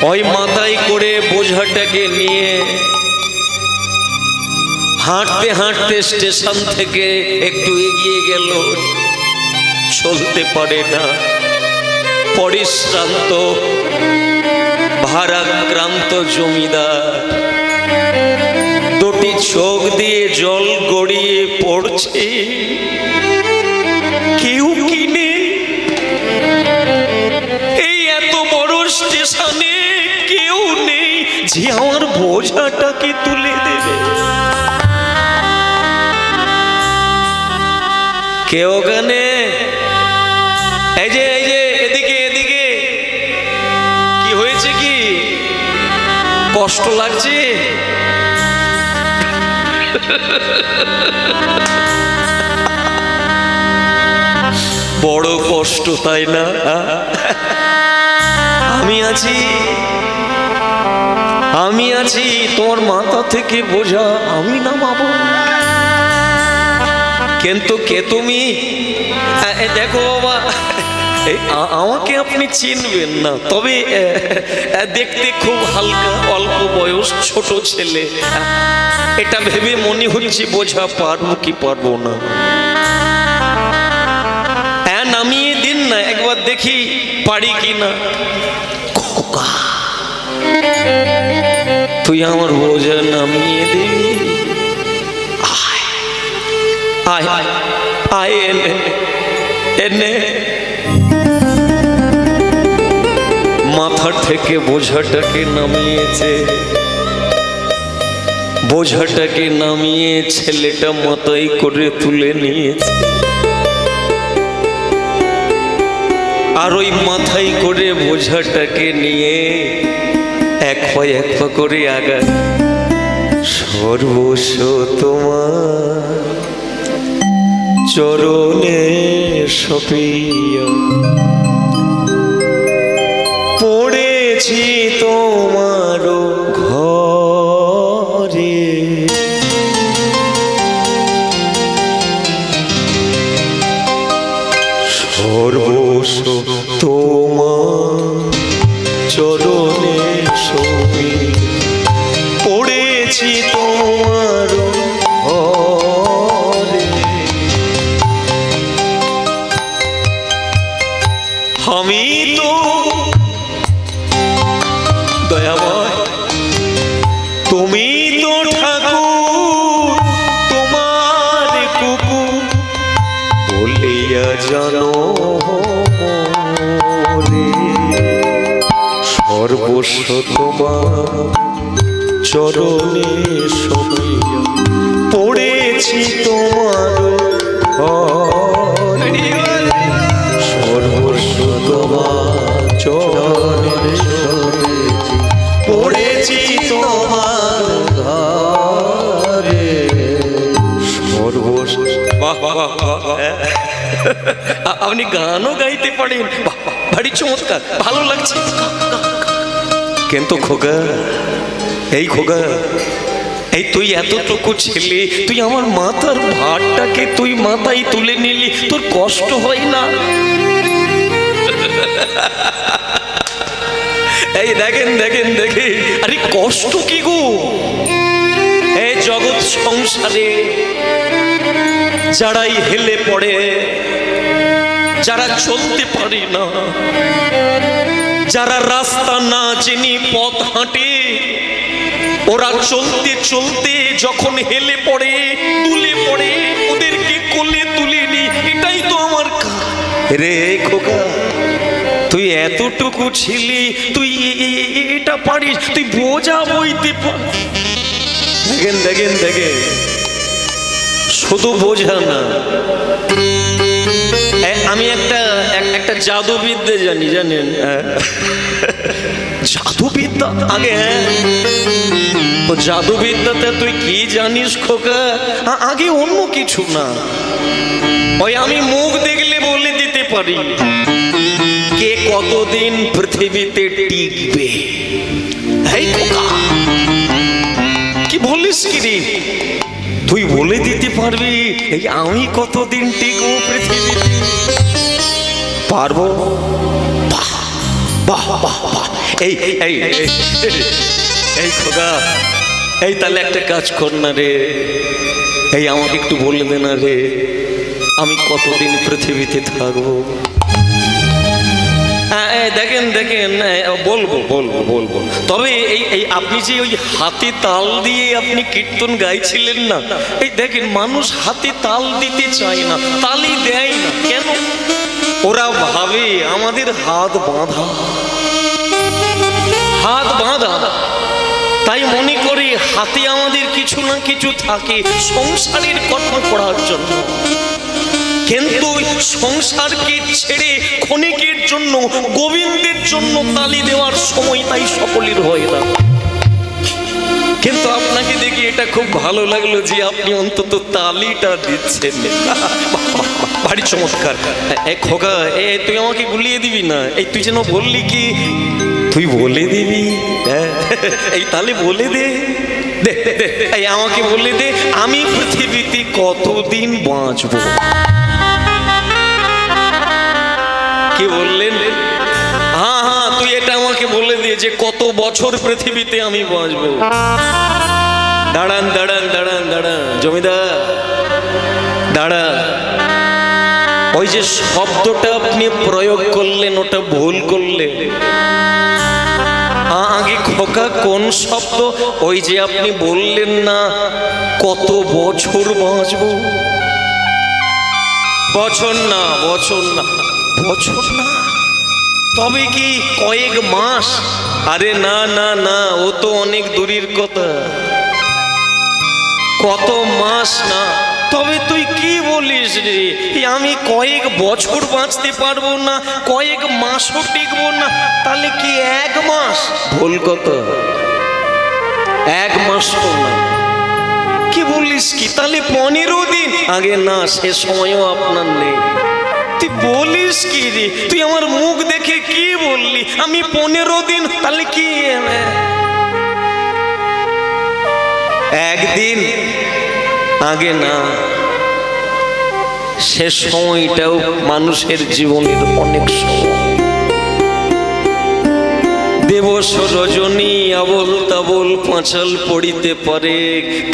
ওই মাথায় করে বোঝাটাকে নিয়ে হাঁটতে হাঁটতে স্টেশন থেকে একটু এগিয়ে গেল। চলতে পারে না, পরিশ্রান্ত ভারাক্রান্ত জমিদার, দুটি চোখ দিয়ে জল গড়িয়ে পড়ছে। কেউ কিনে এই এত বড় স্টেশনে কেউ নেই যে আমার বোঝাটাকে তুলে দেবে। কেউ গানে এই যে এদিকে এদিকে, কি হয়েছে, কি কষ্ট লাগছে? বড় কষ্ট, তাই না? আমি আছি তোমার মাথা থেকে বোঝা আমি নামাবো। কিন্তু কে তুমি? দেখো বাবা, আমাকে আপনি চিনবেন না, তবে দেখতে খুব হালকা, অল্প বয়স, ছোট ছেলে। এটা ভেবে মনে হচ্ছে বোঝা পারবো কি পারবো না। নামিয়ে দিন না, একবার দেখি পারি কি না। খোকা, তুই আমার বোঝা নামিয়ে দিবি? আয় আয় আয়, এনে এনে মাথার থেকে বোঝাটাকে নামিয়েছে। বোঝাটাকে নামিয়ে ছেলেটা মাথায় করে তুলে নিয়েছে। আর ওই মাথায় করে বোঝাটাকে নিয়ে এক পা করে আগা। সর্বস্ব তোমার চরণে সপিয়া পড়েছি তোমার ঘরে। সর্বস্ব তোমার চরণে সপি পড়েছি তোমার ঘরে। আমি তো দয়াময়, তুমি তো ঠাকুর, তোমার কুকুর বলিয়া জানো মনে। সর্বস্ব তোমার চরণে সপিয়া পড়েছি তোমার ঘরে। সর্বস্ব তোমার চরণে পড়েছি তোমার ঘরে। সর্বস্ব। আপনি গানও গাইতে পারেন, ভারী চমৎকার, ভালো লাগছে। কিন্তু খোকা, এই খোকা, এই তুই এতটুকু ছেলে, তুই আমার মাথার ভারটাকে তুই মাথায় তুলে নিলি, তোর কষ্ট হয় না? এই দেখেন দেখেন দেখে, আরে কষ্ট কি গো? এই জগৎ সংসারে যারাই হেলে পড়ে, যারা চলতে পারে না, যারা রাস্তা না জেনে পথ হাঁটে, ওরা চলতে চলতে যখন হেলে পড়ে, তুলে পড়ে, ওদেরকে কোলে তুলে নি। এটাই তো আমার কাজ রে খোকা। তুই এতটুকু ছিলি, তুই এটা পারিস, তুই বোঝা বইতে পারিস। দেখেন দেখেন দেখেন, শুধু বোঝা না, আমি একটা জাদুবিদ্যা জানি, জানেন? জাদুবিদ্যা আগে? হ্যাঁ, তো জাদুবিদ্যাতে তুই কি জানিস খোকা? আগে অন্য কিছু না, ওই আমি মুখ দেখলে বলে দিতে পারি কে কতদিন পৃথিবীতে টিকবে। এই খোকা, কি বলিস কি রে? তুই বলে দিতে পারবি এই আমি কতদিন টিকবো পৃথিবীতে? পারবো? বাহ বাহ বাহ, এই এই এই এই খোকা, এই তাহলে একটা কাজ কর না রে, এই আমাকে একটু বলে দে না রে, আমি কতদিন পৃথিবীতে থাকবো? দেখেন দেখেন, বলবো বলবো বলবো, তবে এই এই আপনি যে ওই হাতে তাল দিয়ে আপনি কীর্তন গাইছিলেন না, এই দেখেন মানুষ হাতে তাল দিতে চায় না, তালই দেয় না কেন? ওরা ভাবে আমাদের হাত বাঁধা, হাত বাঁধা, তাই মনে করে হাতে আমাদের কিছু না কিছু থাকে সংসারের কর্ম করার জন্য। কিন্তু সংসারকে ছেড়ে ক্ষণিকের জন্য গোবিন্দের জন্য তালি দেওয়ার সময় তাই সকলের হয় না। কিন্তু আপনাকে দেখি এটা খুব ভালো লাগলো যে আপনি অন্তত তালিটা দিচ্ছেন, ভারী চমৎকার। খোকা, তুই আমাকে গুলিয়ে দিবি না, এই তুই যেন বললি কি তুই বলে দিবি, এই তাহলে বলে দে, দে দে, এই আমাকে বলে দে আমি পৃথিবীতে কতদিন বাঁচবো? কি বললেন? হ্যাঁ হ্যাঁ, তুই এটা আমাকে বলে দে যে কত বছর পৃথিবীতে আমি বাঁচবো। দাঁড়ান দাঁড়ান দাঁড়ান দাঁড়ান জমিদার, দাঁড়া, ওই যে শব্দটা আপনি প্রয়োগ করলেন ওটা ভুল করলেন। আগে খোকা কোন শব্দ? ওই যে আপনি বললেন না কত বছর বাঁচবো? বছর না, বছর না, বছর না, তবে কি কয়েক মাস? আরে না না না, ও তো অনেক দূরের কথা, কত মাস না। তবে তুই কি বলিস রে, আমি কয়েক বছর বাঁচতে পারবো না, কয়েক মাসও টিকবো না, তাহলে কি এক মাস? ভুল কথা, এক মাস না। কি বলিস কি, তাহলে 15 দিন? আগে না, সে সময়ও আপনার নেই। তুই বলিস কি রে, তুই আমার মুখ দেখে কি বললি আমি 15 দিন? তাহলে কি একদিন? আগে না, সে সময়টাও মানুষের জীবনের অনেক সময়। দেবশ রজনী আবল তাবল পাঁচাল পড়িতে পারে,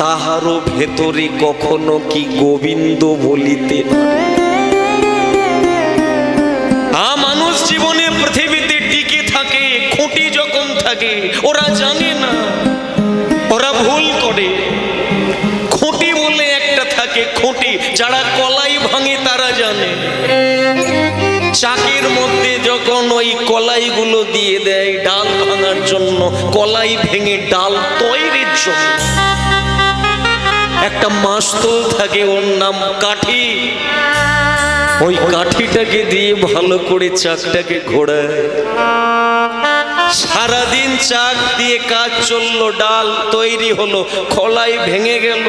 তাহারও ভেতরে কখনো কি গোবিন্দ বলিতে পারে। মানুষ জীবনে পৃথিবীতে টিকে থাকে খুঁটি যখন থাকে, ওরা জানে না, ওরা ভুল করে। খুঁটি বলে একটা থাকে, খুঁটি, যারা কলাই ভাঙে তারা জানে। চাকের মধ্যে যখন ওই কলাইগুলো দিয়ে দেয় ডাল ভাঙার জন্য, কলাই ভেঙে ডাল তৈরির জন্য, একটা মাস্তুল থাকে, ওর নাম কাঠি। ওই কাঠিটাকে দিয়ে ভালো করে চাকটাকে ঘোরায়। সারাদিন চাক দিয়ে কাজ চললো, ডাল তৈরি হলো, কলাই ভেঙে গেল।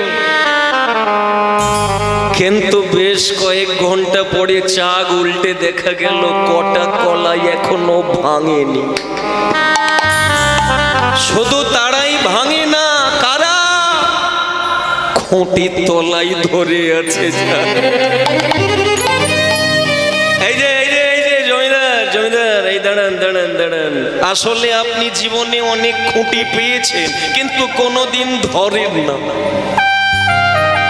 কিন্তু বেশ কয়েক ঘন্টা পরে চাক উল্টে দেখা গেল কটা কলাই এখনো ভাঙেনি। শুধু তারাই ভাঙে না, কারা? খুঁটি তলাই ধরে আছে। আসলে আপনি জীবনে অনেক খুঁটি পেয়েছেন কিন্তু কোনোদিন ধরেন না।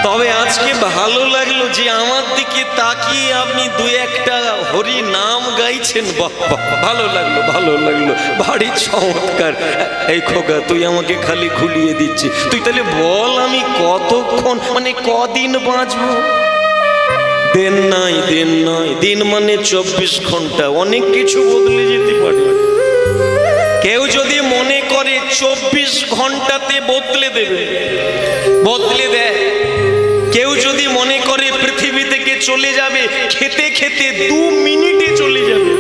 তবে আজকে ভালো লাগলো যে আমার দিকে তাকিয়ে আপনি দু একটা হরি নাম গাইছেন। ভালো লাগলো, ভালো লাগলো, ভারী চমৎকার। এই খোকা, তুই আমাকে খালি খুলিয়ে দিচ্ছি, তুই তাহলে বল আমি কতক্ষণ, মানে কদিন বাঁচবো? দিন নাই, দিন নয়, দিন মানে 24 ঘন্টা। অনেক কিছু বদলে যেতে পারে। কেউ যদি মনে করে 24 ঘন্টাতে বদলে দেবে, বদলে দেয়। কেউ যদি মনে করে পৃথিবী থেকে চলে যাবে খেতে খেতে 2 মিনিটে চলে যাবে।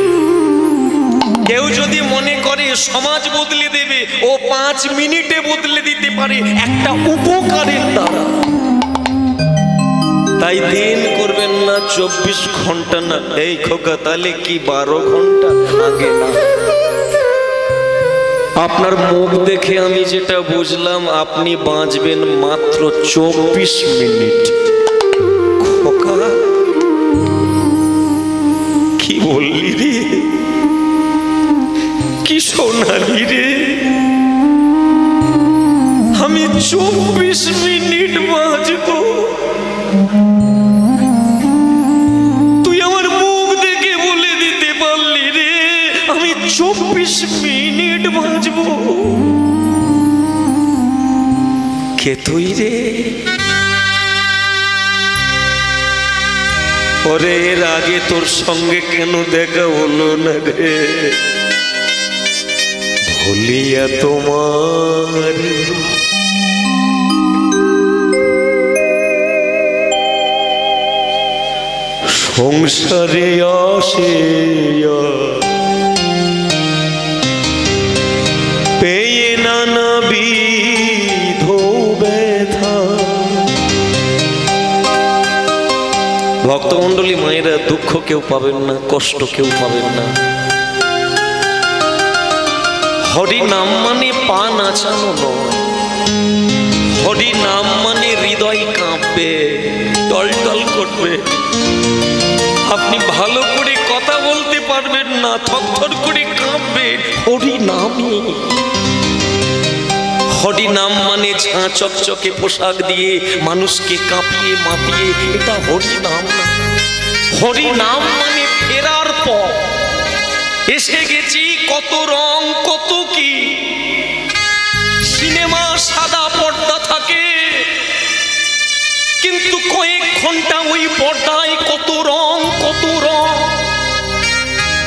কেউ যদি মনে করে সমাজ বদলে দেবে, ও 5 মিনিটে বদলে দিতে পারে একটা উপকারের দ্বারা। তাই দিন করবেন না 24 ঘন্টা না। এই খোকা, তাহলে কি 12 ঘন্টা? আগে না। আপনার মুখ দেখে আমি যেটা বুঝলাম, আপনি বাঁচবেন মাত্র 24 মিনিট। খোকা, কি বললি রে? সোনালি রে, আমি 24 মিনিট বাঁচবো। তুই আমার মুখ দেখে বলে দিতে পারলি রে আমি 24 মিনিট বাঁচবো। কে তুই রে? ওরে এর আগে তোর সঙ্গে কেন দেখা হলো না রে? ভুলিয়া তোমার সংসারে আসে পেয়ে নানাবিধ ব্যথা। ভক্তমণ্ডলী মায়েরা, দুঃখ কেউ পাবেন না, কষ্ট কেউ পাবেন না। হরি নাম মানে পা নাচানো নয়, হরি নাম মানে হৃদয় কাঁপবে, টলটল করবে। আপনি ভালো করে কথা বলতে পারবেন না, থরথর করে কাঁপবে। হরি নামই, হরি নাম মানে ঝাঁ চকচকে পোশাক দিয়ে মানুষকে কাঁপিয়ে মাপিয়ে, এটা হরি নাম না। হরি নাম মানে ফেরার পর এসে গেছি, কত রং কত কি। সিনেমা সাদা পর্দা থাকে, কিন্তু কয়েক ঘন্টা ওই পর্দায় কত রং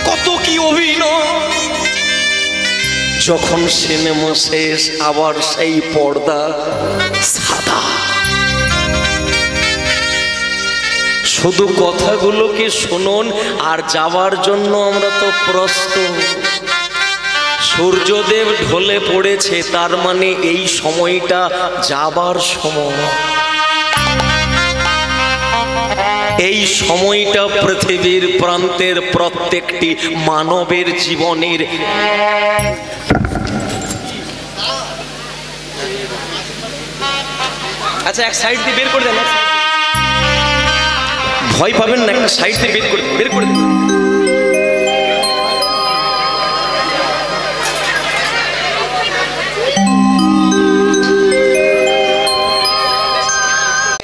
কত কি অভিনয়। যখন সিনেমা শেষ আবার সেই পর্দা সাদা। শুধু কথাগুলোকে শুনুন আর যাবার জন্য আমরা তো প্রস্তুত। সূর্যদেব ঢলে পড়েছে, তার মানে এই সময়টা যাবার সময়। এই সময়টা পৃথিবীর প্রান্তের প্রত্যেকটি মানবের জীবনের। আচ্ছা, এক সাইড দিয়ে বের করে দেন, ভয় পাবেন না, একটা সাইড দিয়ে বের করে দেন।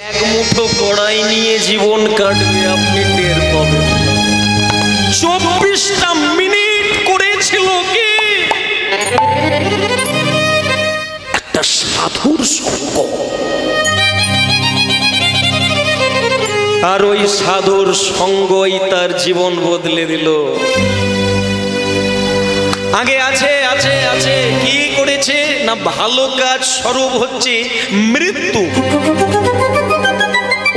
এক মুঠো কড়াই নিয়ে জীবন কাটবে, আপনি টের পাবেন। 24টা মিনিট করেছিল কি একটা সাধুর সঙ্গ, আর ওই সাধুর সঙ্গই তার জীবন বদলে দিল। আগে আছে আছে আছে কি করেছে না, ভালো কাজ স্বরূপ হচ্ছে মৃত্যু।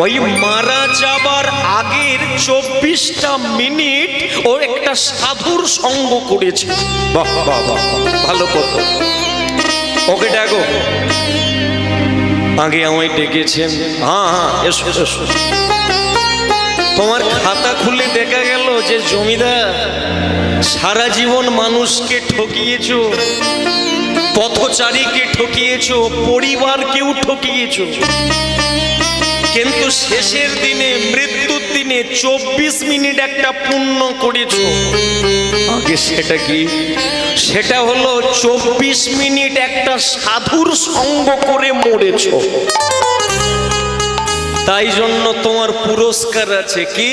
ওই মারা যাবার আগের 24টা মিনিট ও একটা সাধুর সঙ্গ করেছে। বাহ বাহ বাহ, ভালো কথা। ওকে ডাকো। আগে আমায় ডেকেছেন। হ্যাঁ হ্যাঁ, এসো এসো। তোমার খাতা খুলে দেখা গেল যে জমিদার সারা জীবন মানুষকে ঠকিয়েছ, পথচারীকে ঠকিয়েছ, পরিবারকেও ঠকিয়েছ, কিন্তু শেষের দিনে মৃত্যুর দিনে 24 মিনিট একটা পুণ্য করেছ। আগে সেটা কি? সেটা হলো 24 মিনিট একটা সাধুর সঙ্গ করে মরেছ। তাই জন্য তোমার পুরস্কার আছে কি,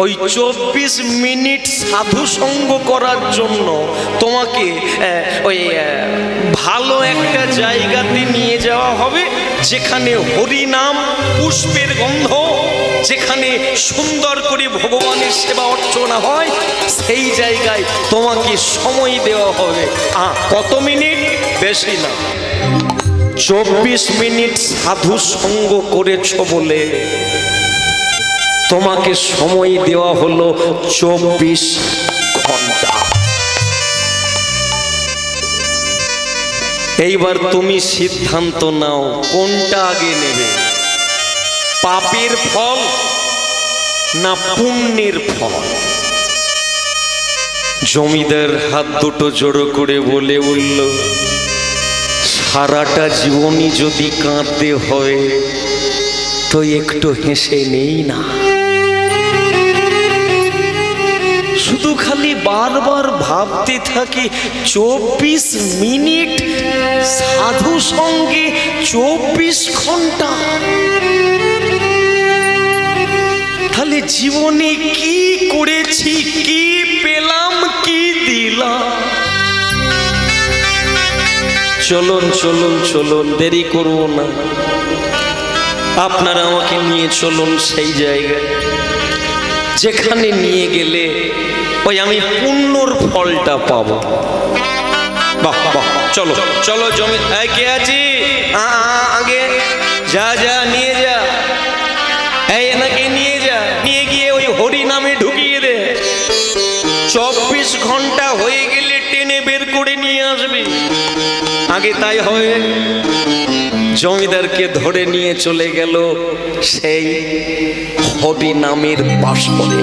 ওই 24 মিনিট সাধু সঙ্গ করার জন্য তোমাকে ওই ভালো একটা জায়গাতে নিয়ে যাওয়া হবে, যেখানে হরি নাম পুষ্পের গন্ধ, যেখানে সুন্দর করে ভগবানের সেবা অর্চনা হয়, সেই জায়গায় তোমাকে সময় দেওয়া হবে। কত মিনিট? বেশি না, 24 মিনিট সাধু সঙ্গ করেছ বলে তোমাকে সময় দেওয়া হলো 24 ঘন্টা। এইবার তুমি সিদ্ধান্ত নাও কোনটা আগে নেবে, পাপের ফল না পুণ্যের ফল? জমিদার হাত দুটো জড়ো করে বলে উঠল, সারাটা জীবনই যদি কাঁদতে হয় তো একটু হেসে নেই না। শুধু খালি বারবার ভাবতে থাকি 24 মিনিট সাধু সঙ্গে 24 ঘন্টা। তাহলে জীবনে কি করেছি, কি পেলাম, কি দিলাম? চলুন চলুন চলুন, দেরি করব না, আপনারা আমাকে নিয়ে চলুন সেই জায়গায় যেখানে নিয়ে গেলে ওই আমি পুণ্যর ফলটা পাবো। বাহ বাহ, চলো চলো জমি কে আছি আগে, যা যা নিয়ে যা, এই এনাকে নিয়ে যা, নিয়ে গিয়ে ওই হরি নামে ঢুকিয়ে দে। 24 ঘন্টা হয়ে গেলে টেনে বের করে নিয়ে আসবি। আগে তাই হবে। জমিদারকে ধরে নিয়ে চলে গেল সেই হরি নামের বাসরে।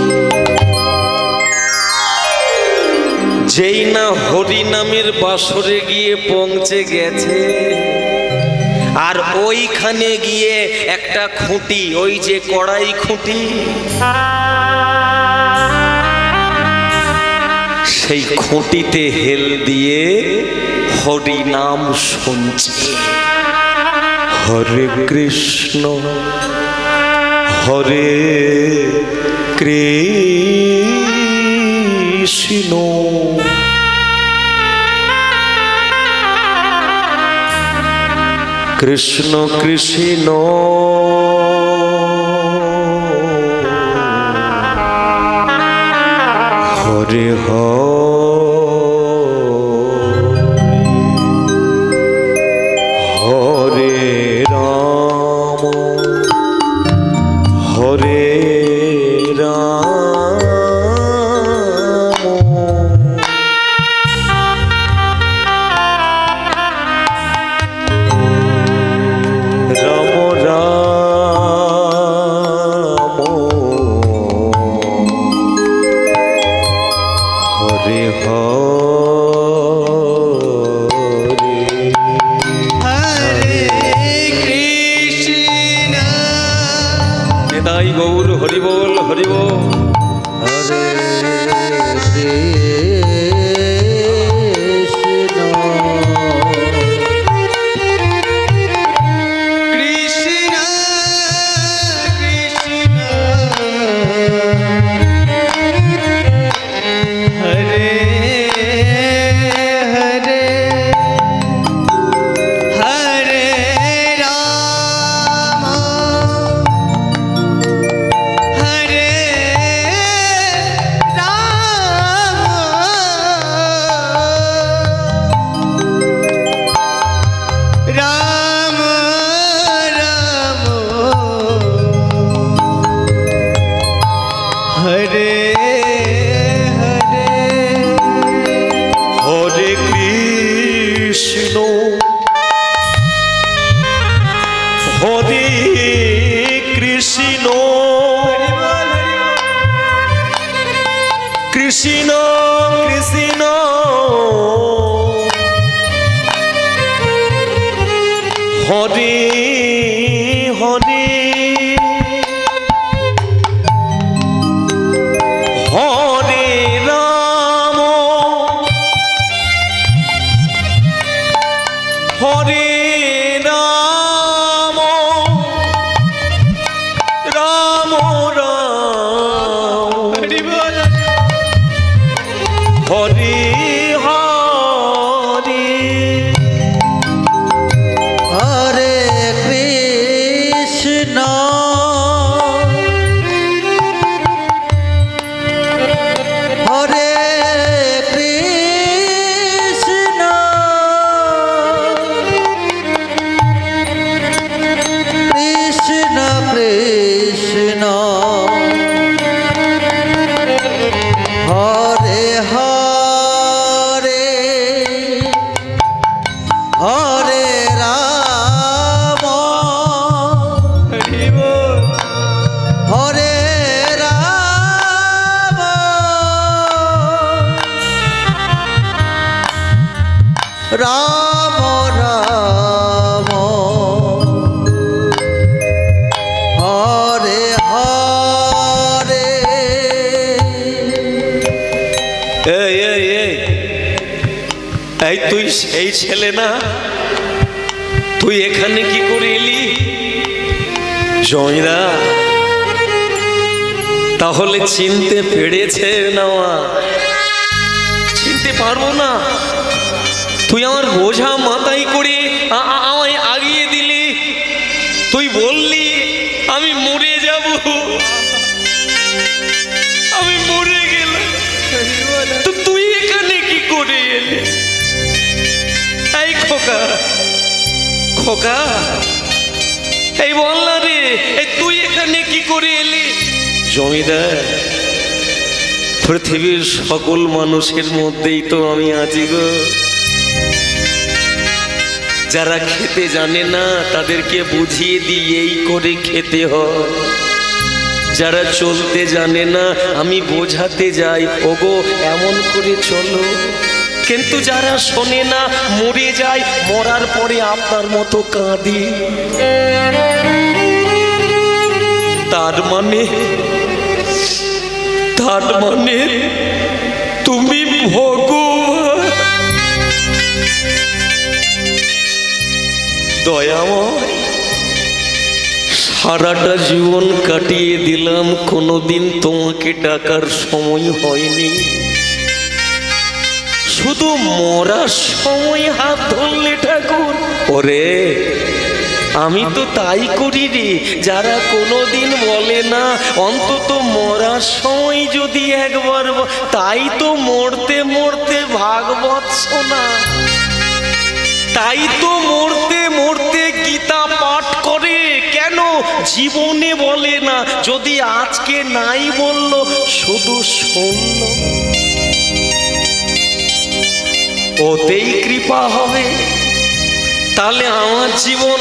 যেই না হরি নামের বাসরে গিয়ে পৌঁছে গেছে, আর ওইখানে গিয়ে একটা খুঁটি, ওই যে কড়াই খুঁটি, সেই খুঁটিতে হেল দিয়ে হরি নাম শুনছে। হরে কৃষ্ণ হরে কৃষ্ণ কৃষ্ণ কৃষ্ণ হরে হরে রাম হরে রাম রাম রাম হরে গৌর হরি বল হরি বল। হরে কৃষ্ণ কৃষ্ণ হরে হরে হরে রাম হরে রাম রাম হরে হরে হরে কৃষ্ণ হরে কৃষ্ণ কৃষ্ণ কৃষ্ণ হরে হরে হরে রাম হরে রাম রাম রাম হরে হরে হরে কৃষ্ণ হরে কৃষ্ণ কৃষ্ণ কৃষ্ণ তুই সেই ছেলে না? তুই এখানে কি করে এলি? জমিদা তাহলে চিনতে পেরেছে না? চিনতে পারবো না? তুই আমার বোঝা মাথায় করে আমায় আগিয়ে দিলি, তুই বললি আমি মরে যাব, আমি মরে গেলাম, তো তুই এখানে কি করে এলি? এই খোকা, খোকা এই বল না রে, তুই এখানে কি করে এলি? জমিদার, পৃথিবীর সকল মানুষের মধ্যেই তো আমি আছি গো। যারা খেতে জানে না তাদেরকে বুঝিয়ে দিই এই করে খেতে হয়। যারা চলতে জানে না আমি বোঝাতে যাই, ওগো এমন করে চলো। কিন্তু যারা শোনে না মরে যায়, মরার পরে আপনার মতো কাঁদি। তার মানে তুমি ভগবান। দয়াময়, সারাটা জীবন কাটিয়ে দিলাম, কোনোদিন তোমাকে ডাকার সময় হয়নি। শুধু মরার সময় হাত ধরলে ঠাকুর। ওরে আমি তো তাই করি রে, যারা কোনোদিন বলে না অন্তত মরার সময় যদি একবার, তাই তো মরতে মরতে ভাগবত শোনা, তাই তো মরতে মরতে গীতা পাঠ করে। কেন জীবনে বলে না? যদি আজকে নাই বলল, শুধু শুনল, ওতেই কৃপা হবে। তাহলে আমার জীবন,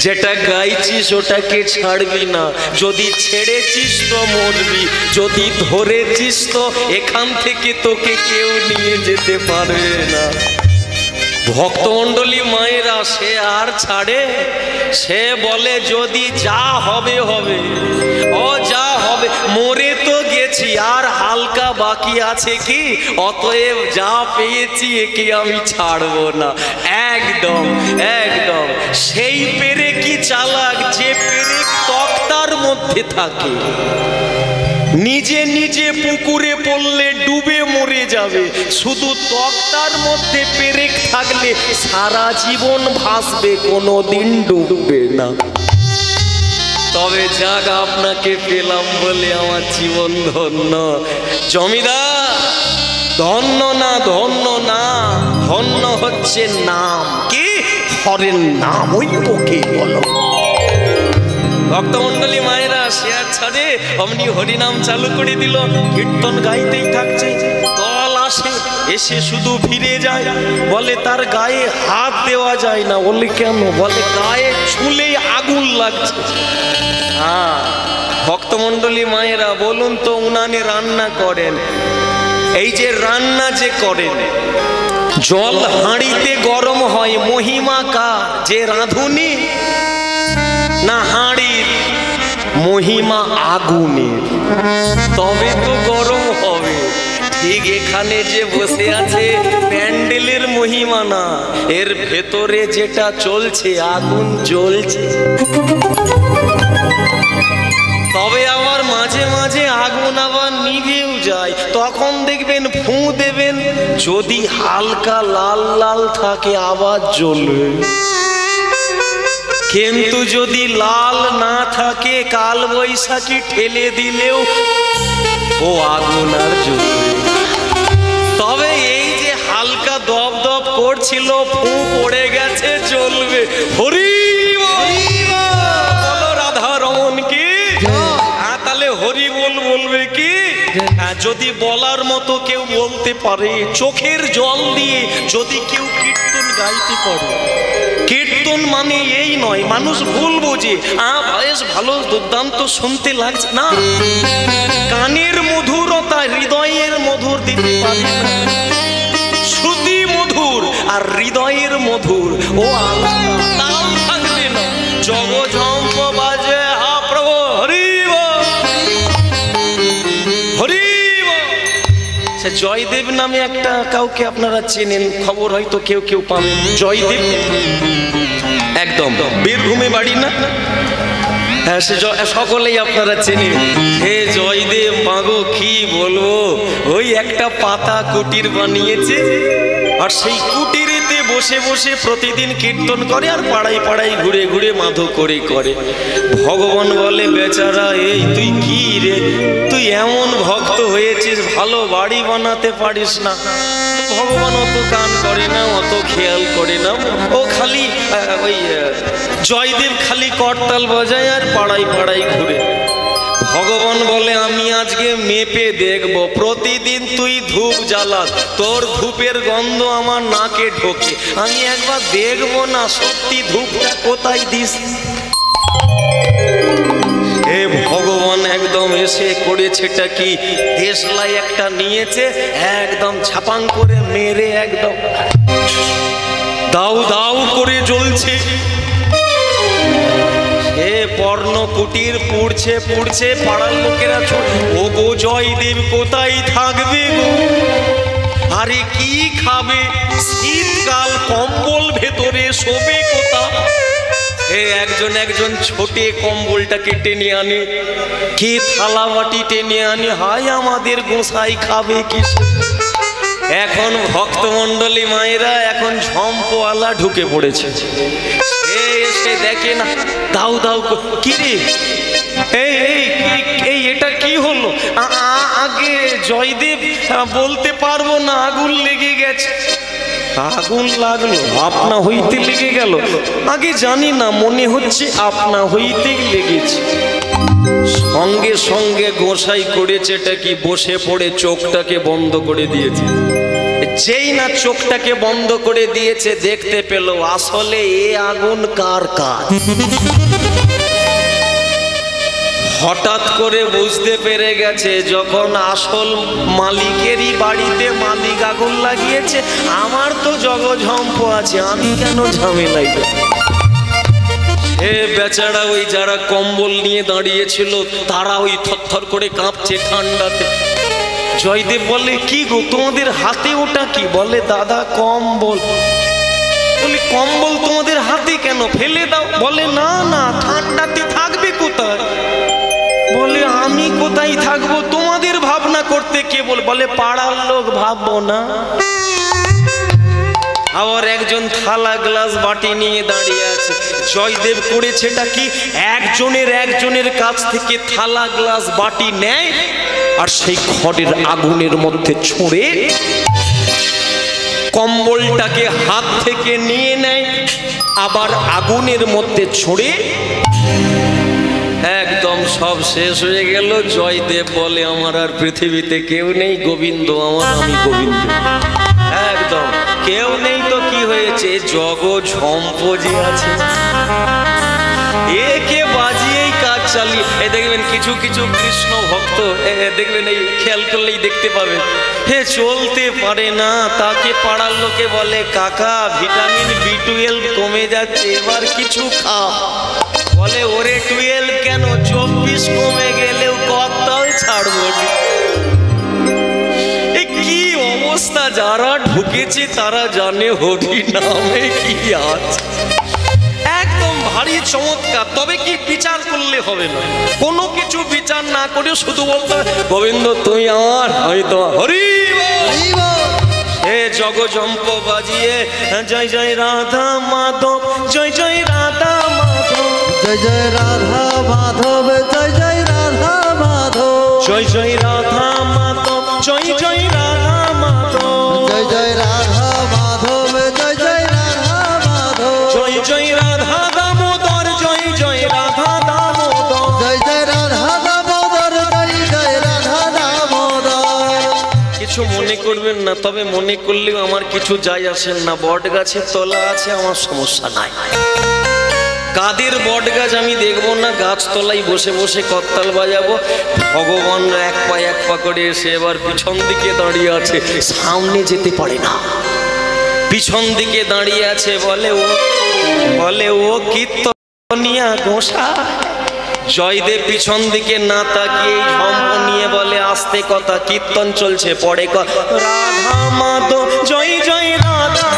যেটা গাইছিস ওটাকে ছাড়বি না। যদি ছেড়েছিস তো মরবি, যদি ধরেছিস তো এখান থেকে তোকে কেউ নিয়ে যেতে পারবে না। ভক্তমণ্ডলী মায়েরা সে আর ছাড়ে? সে বলে যদি যা হবে হবে, ও যা হবে, মরে তো গেছি, আর হালকা বাকি আছে কি? অতএব যা পেয়েছি একে আমি ছাড়বো না। একদম একদম। সেই পেরে কি চালাক, যে পেরে তক্তার মধ্যে থাকে, নিজে নিজে পুকুরে পড়লে ডুবে মরে যাবে, শুধু তক্তার মধ্যে পেরেক থাকলে সারা জীবন ভাসবে, কোনোদিন ডুববে না। তবে যাক, আপনাকে পেলাম বলে আমার জীবন ধন্য। জমিদার, ধন্য না, ধন্য না, ধন্য হচ্ছে নাম। কি হরের নাম? ওই তোকে বলো। ভক্তমণ্ডলী মায়েরা সে আর ছাড়ে, অমনি হরিনাম চালু করে দিল, কীর্তন গাইতেই থাকছে। দল আসে, এসে শুধু ফিরে যায়, বলে তার গায়ে হাত দেওয়া যায় না। বলে কেন? বলে গায়ে ছুলেই আগুন লাগছে। হ্যাঁ, ভক্তমণ্ডলী মায়েরা বলুন তো, উনানে রান্না করেন, এই যে রান্না যে করেন, জল হাঁড়িতে গরম হয়, মহিমা কার? যে রাঁধুনি না হাঁড়ির? মহিমা আগুনের, তবে তো গরম হবে। ঠিক এখানে যে বসে আছে প্যান্ডেলের মহিমা না, এর ভেতরে যেটা চলছে আগুন জ্বলছে। তবে আবার মাঝে মাঝে আগুন আবার নিভেও যায়, তখন দেখবেন ফু দেবেন, যদি হালকা লাল লাল থাকে আবার জ্বলবে। কিন্তু যদি লাল না থাকে, কাল বৈশাখী ঠেলে দিলেও ও আগুন আর জ্বলবে। তবে এই যে হালকা দপ দপ করছিল, ফু পড়ে গেছে, জ্বলবে। হরি বলো রাধা রমন কি? তাহলে হরি বল বলবে কি? যদি বলার মতো কেউ বলতে পারে, চোখের জল দিয়ে যদি কেউ কীর্তন গাইতে পারে। কীর্তন মানে এই নয়, মানুষ ভুল বোঝে, বেশ ভালো দুর্দান্ত শুনতে লাগছে না, কানের মধুরতা হৃদয়ের মধুর দিতে পারে না। শ্রুতি মধুর আর হৃদয়ের মধুর ও আলাদা, তাল থাকবে না। জগঝম্প বাজে, হা প্রভু হরি বল, হরি বল। সে জয়দেব নামে একটা কাউকে আপনারা চেনেন, খবর হয়তো কেউ কেউ পাবেন। জয়দেব একদম বীরভূমে বাড়ি না? হ্যাঁ, সে সকলেই আপনারা চেনেন। হে জয়দেব মাগো কি বলবো, ওই একটা পাতা কুটির বানিয়েছে, আর সেই কুটিরেতে বসে বসে প্রতিদিন কীর্তন করে, আর পাড়ায় পাড়ায় ঘুরে ঘুরে মাধো করে করে। ভগবান বলে, বেচারা এই তুই কি রে, তুই এমন ভক্ত হয়েছিস, ভালো বাড়ি বানাতে পারিস না। ভগবান অত কান করে না, অত খেয়াল করে না, ও খালি ওই জয়দেব খালি করতাল বাজায় আর পাড়ায় পাড়ায় ঘুরে। ভগবান বলে, আমি আজকে মেপে দেখব, প্রতিদিন তুই ধূপ জ্বালাস, তোর ধূপের গন্ধ আমার নাকে ঢোকে, আমি একবার দেখবো না সত্যি ধূপটা কোথায় দিস। হে ভগবান একদম এসে করেছেটা কি, দেশলাই একটা নিয়েছে, একদম ছাপাং করে মেরে একদম দাউ দাউ করে জ্বলছে। হে পর্ণ কুটির পুড়ছে পুড়ছে, পাড়ার লোকেরা ও গো জয়দেব কোথায় থাকবে গো, আরে কি খাবে, শীতকাল কম্বল ভেতরে শোবে কোথা। হে একজন একজন ছোটে কম্বলটাকে টেনে আনে, কে থালা বাটি টেনে আনে, হায় আমাদের গোসাই খাবে কি। এখন ভক্তমণ্ডলী মায়েরা এখন ঝম্পওয়ালা ঢুকে পড়েছে, এসে দেখে না দাউ দাউ কি রে, এই এটা কি হলো, আগে জয়দেব বলতে পারবো না, আগুন লেগে গেছে। আগুন লাগলো, আপনা হইতে লেগে গেল, আগে জানি না, মনে হচ্ছে আপনা হইতে লেগেছে। সঙ্গে সঙ্গে গোসাই করেছে এটা কি, বসে পড়ে চোখটাকে বন্ধ করে দিয়েছে। যেই না চোখটাকে বন্ধ করে দিয়েছে, দেখতে পেল আসলে এ আগুন কার কাজ। হঠাৎ করে বুঝতে পেরে গেছে, যখন আসল মালিকেরই বাড়িতে মালিক আগুন লাগিয়েছে, আমার তো জগঝম্প আছে, আমি কেন ঝামেলাই। হে বেচারা ওই যারা কম্বল নিয়ে দাঁড়িয়েছিল, তারা ওই থরথর করে কাঁপছে ঠান্ডাতে। জয়দেব বলে, কি গো তোমাদের হাতে ওটা কি? বলে, দাদা কম্বল। বলি, কম্বল তোমাদের হাতে কেন, ফেলে দাও। বলে, না না, ঠান্ডাতে থাকবে কোথায়। বলে, আমি কোথায় থাকবো, তোমাদের ভাবনা করতে কে বলে, পাড়ার লোক ভাববো না। আবার একজন থালা গ্লাস বাটি নিয়ে দাঁড়িয়ে আছে। জয়দেব করেছেটা কি, একজনের কাছ থেকে থালা গ্লাস বাটি নেয়, আর সেই খড়ের আগুনের মধ্যে ছুঁড়ে কম্বলটাকে হাত থেকে নিয়ে নেয়, আবার আগুনের মধ্যে ছুঁড়ে একদম সব শেষ হয়ে গেল। জয়দেব বলে, আমার আর পৃথিবীতে কেউ নেই, গোবিন্দ আমার, আমি গোবিন্দ। একদম কেউ নেই তো কি হয়েছে, জগঝম্প যে আছে, একে বাজিয়েই কাজ চালিয়ে। দেখবেন কিছু কিছু কৃষ্ণ ভক্ত দেখবেন, এই খেয়াল করলেই দেখতে পাবেন, হে চলতে পারে না, তাকে পাড়ার লোকে বলে, কাকা ভিটামিন B12 কমে যাচ্ছে, এবার কিছু খা। বলে, ওরে 12 কেন, 24 কমে গেলেও করতাল ছাড়বো। কি অবস্থা, যারা ঢুকেছে তারা জানে হরি নামে কি আছে। একদম ভারী চমৎকার। তবে কি বিচার করলে হবে না, কোনো কিছু বিচার না করে শুধু বলতে হবে, গোবিন্দ তুই আমার, আমি তোমার, হরি হে জগজম্প বাজিয়ে, জয় জয় রাধা মাধব, জয় জয় রাধা মাধব, জয় জয় রাধা মাধব, জয় জয় রাধা মাধব, জয় জয় রাধা মাধব, জয় জয় রাধা মাধব, জয় জয় রাধা মাধব, জয় জয় রাধা মাধব, জয় জয় রাধা দামোদর, জয় জয় রাধা দামোদর, জয় জয় রাধা দামোদর, জয় জয় রাধা দামোদর। কিছু মনে করবেন না, তবে মনে করলেও আমার কিছু যায় আসেন না। বট গাছের তলা আছে, আমার সমস্যা নাই। কাদের বট গাছ আমি দেখবো না, গাছতলায় বসে বসে করতাল বাজাবো। ভগবান এক পা করে এসে এবার পিছন দিকে দাঁড়িয়ে আছে, সামনে যেতে পারে না, পিছন দিকে দাঁড়িয়ে আছে। বলে ও কীর্তনিয়া গোসা, জয়দেব পিছন দিকে না তাকিয়ে ঝম্প নিয়ে বলে আস্তে কথা, কীর্তন চলছে, পড়ে রাধা মাধব জয় জয় রাধা,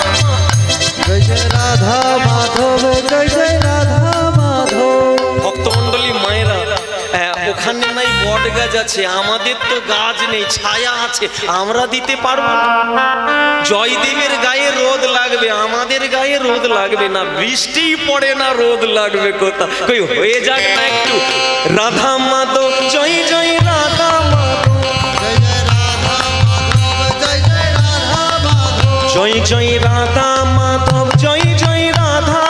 জয় জয় রাধা মাধব, জয় জয় রাধা মাধব। ভক্তমণ্ডলী মায়েরা, ওখানে নাই বট গাছ আছে, আমাদের তো গাছ নেই, ছায়া আছে, আমরা দিতে পারবো না। জয়দেবের গায়ে রোদ লাগবে, আমাদের গায়ে রোদ লাগবে না, বৃষ্টি পড়ে না, রোদ লাগবে কোথা, কই হয়ে যাক না একটু। রাধা মাধব জয় জয় রাধা মাধব, জয় জয় রাধা মাধব, জয় জয় রাধা মাধব, জয় জয় রাধা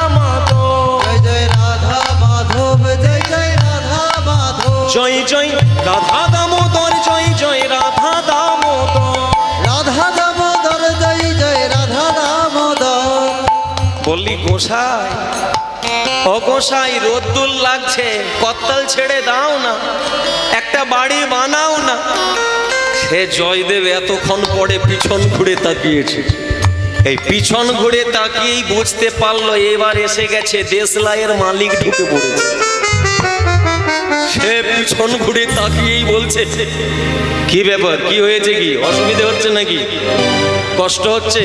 মাধব, জয় জয় রাধা মাধব, জয় জয় রাধা দামোদর, জয় জয় রাধা দামোদর, রাধা দামোদর, জয় জয় রাধা দামোদর। বললি গোসাই, ও গোসাই রোদ্দুর লাগছে, কত্তাল ছেড়ে দাও না, একটা বাড়ি বানাও না। সে জয়দেব এতক্ষণ পরে পিছন ঘুরে তাকিয়েছে, এই পিছন ঘুরে তাকিয়েই বুঝতে পারলো এবার এসে গেছে, দেশলাইয়ের মালিক ঢুকে পড়েছে। সে পিছন ঘুরে তাকিয়েই বলছে, কি ব্যাপার, কি হয়েছে, কি অসুবিধা হচ্ছে নাকি, কষ্ট হচ্ছে?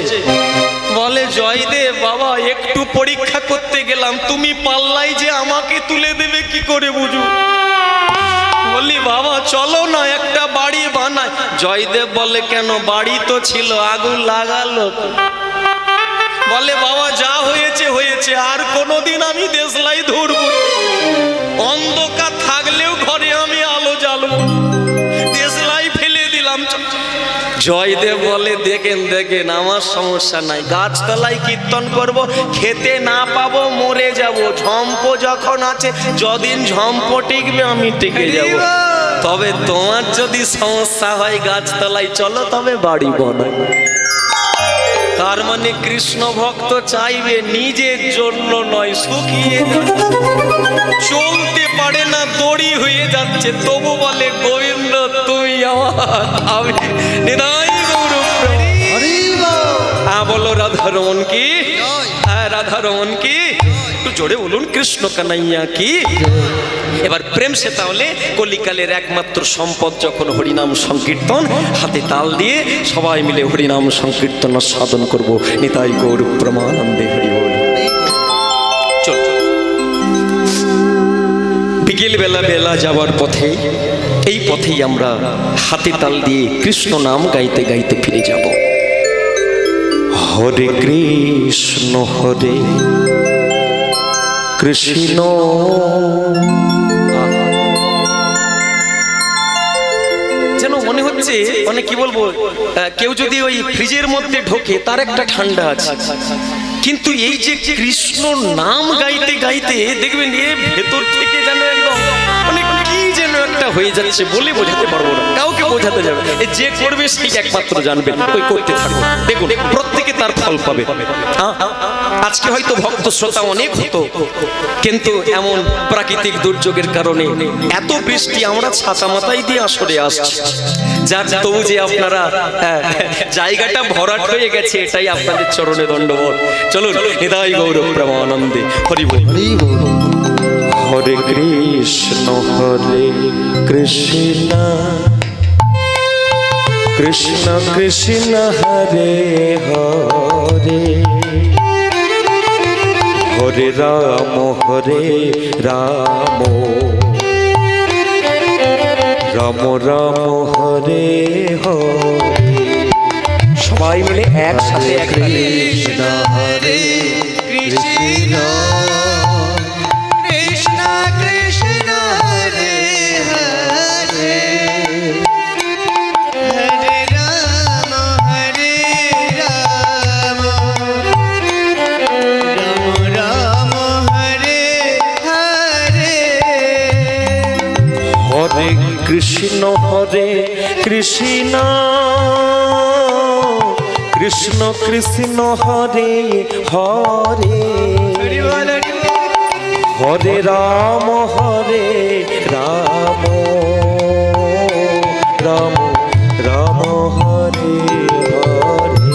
বলে জয়দেব বাবা একটু পরীক্ষা করতে গেলাম, তুমি পাল্লাই যে আমাকে তুলে দেবে কি করে বুঝু। বললি বাবা চলো না একটা বাড়ি বানাই। জয়দেব বলে কেন, বাড়ি তো ছিল, আগুন লাগালো। বলে বাবা যা হয়েছে হয়েছে, আর কোনোদিন আমি দেশলাই ধরব, অন্ধকার থাকলেও ঘরে আমি আলো জ্বালবো, দেশলাই ফেলে দিলাম। জয়দেব বলে দেখেন দেখেন আমার সমস্যা নাই, গাছতলায় কীর্তন করব, খেতে না পাবো মরে যাব, ঝম্প যখন আছে যদিন ঝম্প টিকবে আমি টিকে যাব, তবে তোমার যদি সমস্যা হয় গাছতলায় চলো তবে বাড়ি বানাই। তার মানে কৃষ্ণ ভক্ত চাইবে নিজের জন্য নয়, শুকিয়ে চলতে পারে না, দড়ি হয়ে যাচ্ছে, তবু বলে গোবিন্দ তুই আমার, আমি নিতাই গৌর বলো রাধারমন কি, হ্যাঁ রাধারমন কি, একটু জোরে বলুন কৃষ্ণ কানাইয়া কি। এবার প্রেম সে তাহলে কলিকালের একমাত্র সম্পদ, যখন হরিনাম সংকীর্তন, হাতে তাল দিয়ে সবাই মিলে হরিনাম সংকীর্তন সাধন করব। নিতাই গৌর প্রেমানন্দে হরি বল। চল বিকেল বেলা বেলা যাওয়ার পথে, এই পথেই আমরা হাতে তাল দিয়ে কৃষ্ণ নাম গাইতে গাইতে ফিরে যাব। হরে কৃষ্ণ হরে কৃষ্ণ, যেন মনে হচ্ছে মানে কি বলবো, কেউ যদি ওই ফ্রিজের মধ্যে ঢোকে তার একটা ঠান্ডা আছে, কিন্তু এই যে কৃষ্ণ নাম গাইতে গাইতে দেখবেন এ ভেতর থেকে যেন একদম মানে কি যেন একটা হয়ে যাচ্ছে, বলে বোঝাতে পারবো না, কাউকে বোঝাতে যাবে, যে করবে সেই একমাত্র জানবে। ওই করতে থাকুন, দেখুন প্রত্যেকে তার ফল পাবে। আজকে হয়তো ভক্ত শ্রোতা অনেক হতো, কিন্তু এমন প্রাকৃতিক দুর্যোগের কারণে এত বৃষ্টি, আমরা ছাতা মাথায় দিয়ে আসরে আসছি, যার তবু যে আপনারা জায়গাটা ভরাট হয়ে গেছে, এটাই আপনাদের চরণে দণ্ডবোধ। চলুন নিতাই গৌর প্রেমানন্দে হরি বল। হরে কৃষ্ণ হরে কৃষ্ণ, কৃষ্ণ কৃষ্ণ হরে হরে, হরে রাম রাম, রাম রাম হরে হরে। সবাই মিলে একসাথে কৃষ্ণ হরে কৃষ্ণ, কৃষ্ণ কৃষ্ণ হরে হরে, হরে রাম রাম, রাম রাম হরে হরে। হরে কৃষ্ণ কৃষ্ণ, কৃষ্ণ কৃষ্ণ হরে হরে, হরে রাম রাম, রাম রাম হরে হরে।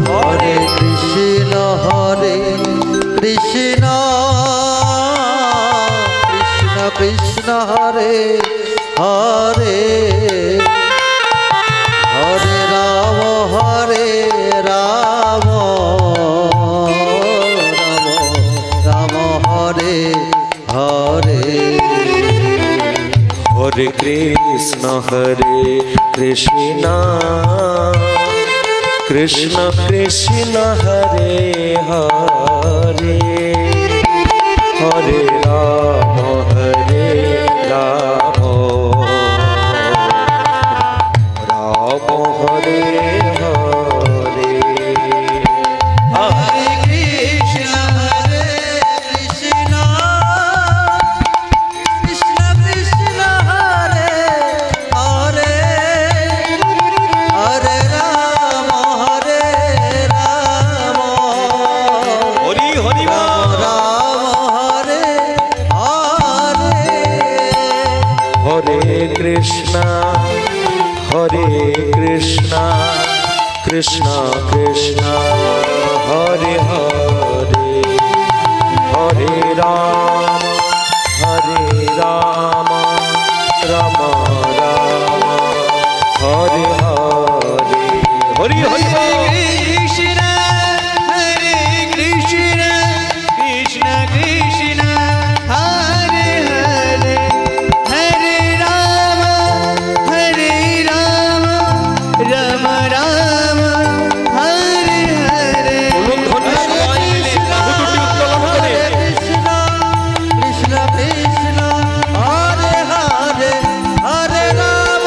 হরে কৃষ্ণ কৃষ্ণ, কৃষ্ণ হরে হরে হরে রাম রাম রাম হরে হরে হরে কৃষ্ণ কৃষ্ণ কৃষ্ণ হরে হরে হরে রাম রাম হরে হরে। হরে কৃষ্ণ কৃষ্ণ কৃষ্ণ কৃষ্ণ হরে হরে হরে রাম হরি হরি রাম রাম হরে হরে হরে কৃষ্ণ কৃষ্ণ কৃষ্ণ হরে হরে হরে রাম রাম রাম হরে হরে হরি হরি কৃষ্ণ হরে কৃষ্ণ কৃষ্ণ কৃষ্ণ হরে হরে হরে রাম রাম রাম হরে হরে অনুধ্বনি সবাই মিলে দুটি উত্তোলন করে কৃষ্ণ কৃষ্ণ কৃষ্ণ হরে হরে হরে রাম